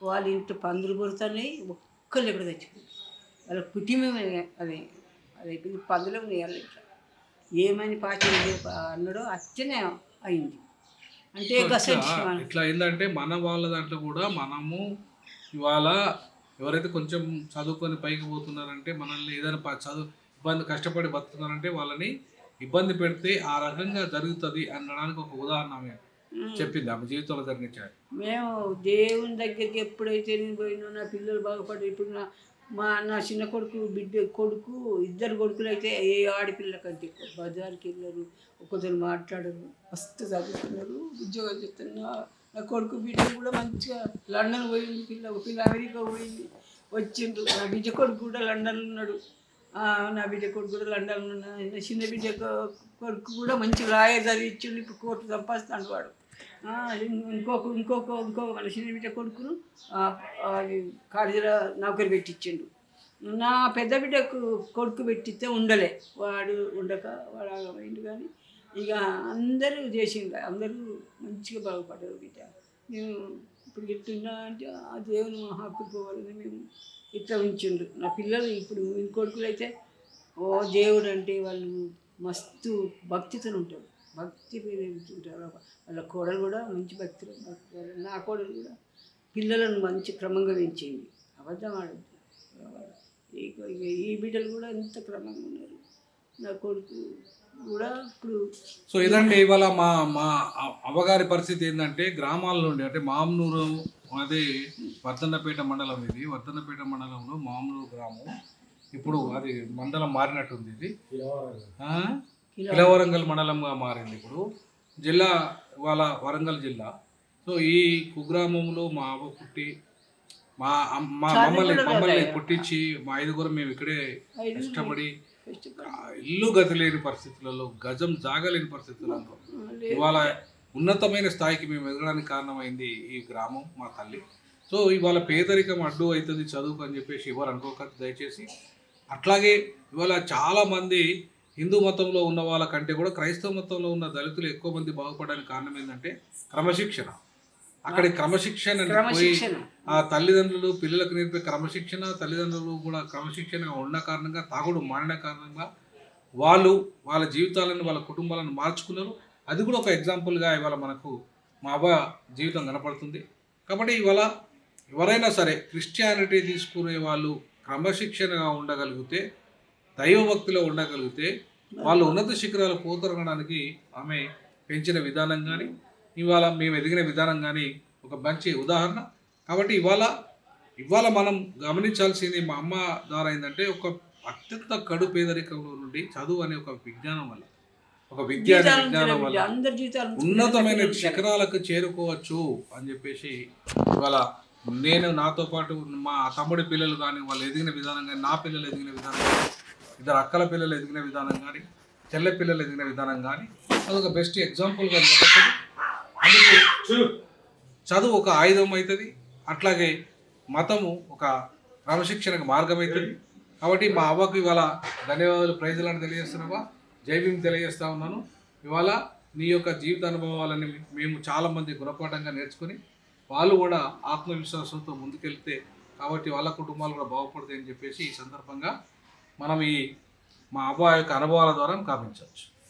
C: వాళ్ళ ఇంట్లో పందులు కొరుతున్నాయి, ఒక్కళ్ళు ఎక్కడ తెచ్చిపోయాడు. వాళ్ళ కుటుంబమే అది అయిపోయింది, పందులే ఉన్నాయి వాళ్ళ ఇంట్లో. ఏమని పాస్టర్ అన్నాడో అచ్చనే అయింది. అంటే
B: ఇట్లా ఏంటంటే మన వాళ్ళ దాంట్లో కూడా మనము ఇవాళ ఎవరైతే కొంచెం చదువుకొని పైకి పోతున్నారంటే, మనల్ని ఏదైనా ఇబ్బంది కష్టపడి బతుకుతున్నారంటే వాళ్ళని ఇబ్బంది పెడితే ఆ రకంగా జరుగుతుంది అనడానికి ఒక ఉదాహరణ ఆమె చెప్పింది, ఆమె జీవితంలో జరిగించాడు.
C: మేము దేవుని దగ్గరికి ఎప్పుడైతే నేను పోయినా నా పిల్లలు బాగుపడి, ఇప్పుడు నా చిన్న కొడుకు ఇద్దరు కొడుకులు అయితే ఏ ఆడపిల్ల కంటే బజార్కి వెళ్ళరు, ఒకరితో మాట్లాడరు, మస్తు చదువుతున్నారు, ఉద్యోగాలు చేస్తున్నారు. నా కొడుకు బిడ్డ కూడా మంచిగా లండన్ పోయింది, ఒక పిల్ల అమెరికా పోయింది, వచ్చిండ్రు. నా బిడ్డ కొడుకు కూడా లండన్లో ఉన్నాడు, నా బిడ్డ కొడుకు కూడా లండన్లో ఉన్నాడు. నా చిన్న బిడ్డ కొడుకు కూడా మంచి లాయర్ చదివించిండు, ఇప్పుడు కోర్టు సంపాదిస్తాడు వాడు. ఇంకో మన చిన్న బిడ్డ కొడుకును కాలేజీలో నౌకరి పెట్టించిండు. నా పెద్ద బిడ్డకు కొడుకు పెట్టిస్తే ఉండలే, వాడు ఉండక వాడు ఆగమైండు. కానీ ఇక అందరూ చేసిండు, అందరూ మంచిగా బాగుపడ్డారు. బిడ్డ మేము ఇప్పుడు చెప్తున్నా అంటే ఆ దేవుని మా హక్కు పోవాలని మేము ఇట్లా ఉంచిండు. నా పిల్లలు ఇప్పుడు కొడుకులు అయితే ఓ దేవుడు అంటే వాళ్ళు మస్తు భక్తితో ఉంటారు, భక్తి ఉంటారు. వాళ్ళ కోడలు కూడా మంచి భక్తులు. నా కోడలు కూడా పిల్లలను మంచి క్రమంగా పెంచింది, అబద్ధం ఆడద్దు. ఈ బిడ్డలు కూడా ఎంత క్రమంగా ఉన్నారు. నా కొడుకు కూడా ఇప్పుడు.
B: సో ఇదండి ఇవాళ మా అవ్వగారి పరిస్థితి ఏంటంటే, గ్రామాల నుండి అంటే మామ్నూరు, అదే వర్ధన్నపేట మండలం, ఇది వర్ధన్నపేట మండలంలో మామ్నూరు గ్రామం. ఇప్పుడు అది మండలం మారినట్టుంది, ఇది కిలవరంగల్ మండలంగా మారింది. ఇప్పుడు జిల్లా ఇవాళ వరంగల్ జిల్లా. సో ఈ కుగ్రామంలో మా అవ్వ పుట్టి మమ్మల్ని పుట్టించి మా 5గురు మేము ఇక్కడే కష్టపడి ఇల్లు గతి లేని పరిస్థితులలో, గజం జాగలేని పరిస్థితులలో ఇవాళ ఉన్నతమైన స్థాయికి మేము ఎదగడానికి కారణమైంది ఈ గ్రామం, మా తల్లి. సో ఇవాళ పేదరికం అడ్డు అవుతుంది చదువుకు అని చెప్పేసి ఎవరు అనుకోకండి దయచేసి. అట్లాగే ఇవాళ చాలామంది హిందూ మతంలో ఉన్న వాళ్ళకంటే కూడా క్రైస్తవ మతంలో ఉన్న దళితులు ఎక్కువ మంది బాగుపడడానికి కారణం ఏంటంటే క్రమశిక్షణ. అక్కడ క్రమశిక్షణ పోయి
C: క్రమశిక్షణ.
B: ఆ తల్లిదండ్రులు పిల్లలకు నేర్పే క్రమశిక్షణ, తల్లిదండ్రులు కూడా క్రమశిక్షణగా ఉన్న కారణంగా, తాగుడు మానిన కారణంగా వాళ్ళు వాళ్ళ జీవితాలను వాళ్ళ కుటుంబాలను మార్చుకున్నారు. అది కూడా ఒక ఎగ్జాంపుల్గా ఇవాళ మనకు మా అవ్వ జీవితం కనపడుతుంది. కాబట్టి ఇవాళ ఎవరైనా సరే క్రిస్టియానిటీ తీసుకునే వాళ్ళు క్రమశిక్షణగా ఉండగలిగితే, దైవభక్తిలో ఉండగలిగితే వాళ్ళు ఉన్నత శిఖరాలు పోతరగడానికి ఆమె పెంచిన విధానం కానీ, ఇవాళ మేము ఎదిగిన విధానం కానీ ఒక మంచి ఉదాహరణ. కాబట్టి ఇవాళ మనం గమనించాల్సింది మా అమ్మ ద్వారా ఏంటంటే, ఒక అత్యంత కడు పేదరికంలో నుండి చదువు అనే ఒక విజ్ఞానం వల్ల, ఒక విజ్ఞానం వల్ల
C: అందరి జీవితాలు
B: ఉన్నతమైన శిఖరాలకు చేరుకోవచ్చు అని చెప్పేసి ఇవాళ నేను, నాతో పాటు మా తమ్ముడి పిల్లలు కానీ వాళ్ళు ఎదిగిన విధానం కానీ, నా పిల్లలు ఎదిగిన విధానం కానీ, ఇద్దరు అక్కల పిల్లలు ఎదిగిన విధానం కానీ, చెల్లె పిల్లలు ఎదిగిన విధానం కానీ అదొక బెస్ట్ ఎగ్జాంపుల్గా నిలబడుతుంది. అందుకే చదువు ఒక ఆయుధం అవుతుంది, అట్లాగే మతము ఒక క్రమశిక్షణకు మార్గం అవుతుంది. కాబట్టి మా అవ్వకు ఇవాళ ధన్యవాదాలు, ప్రైజులను తెలియజేస్తున్నావా, జై భీమ్ తెలియజేస్తా ఉన్నాను. ఇవాళ నీ యొక్క జీవిత అనుభవాలని మేము చాలామంది గుణపాఠంగా నేర్చుకుని వాళ్ళు కూడా ఆత్మవిశ్వాసంతో ముందుకెళ్తే, కాబట్టి వాళ్ళ కుటుంబాలు కూడా బాగుపడతాయని చెప్పేసి ఈ సందర్భంగా మనం మా అవ్వ యొక్క అనుభవాల ద్వారా కామించవచ్చు.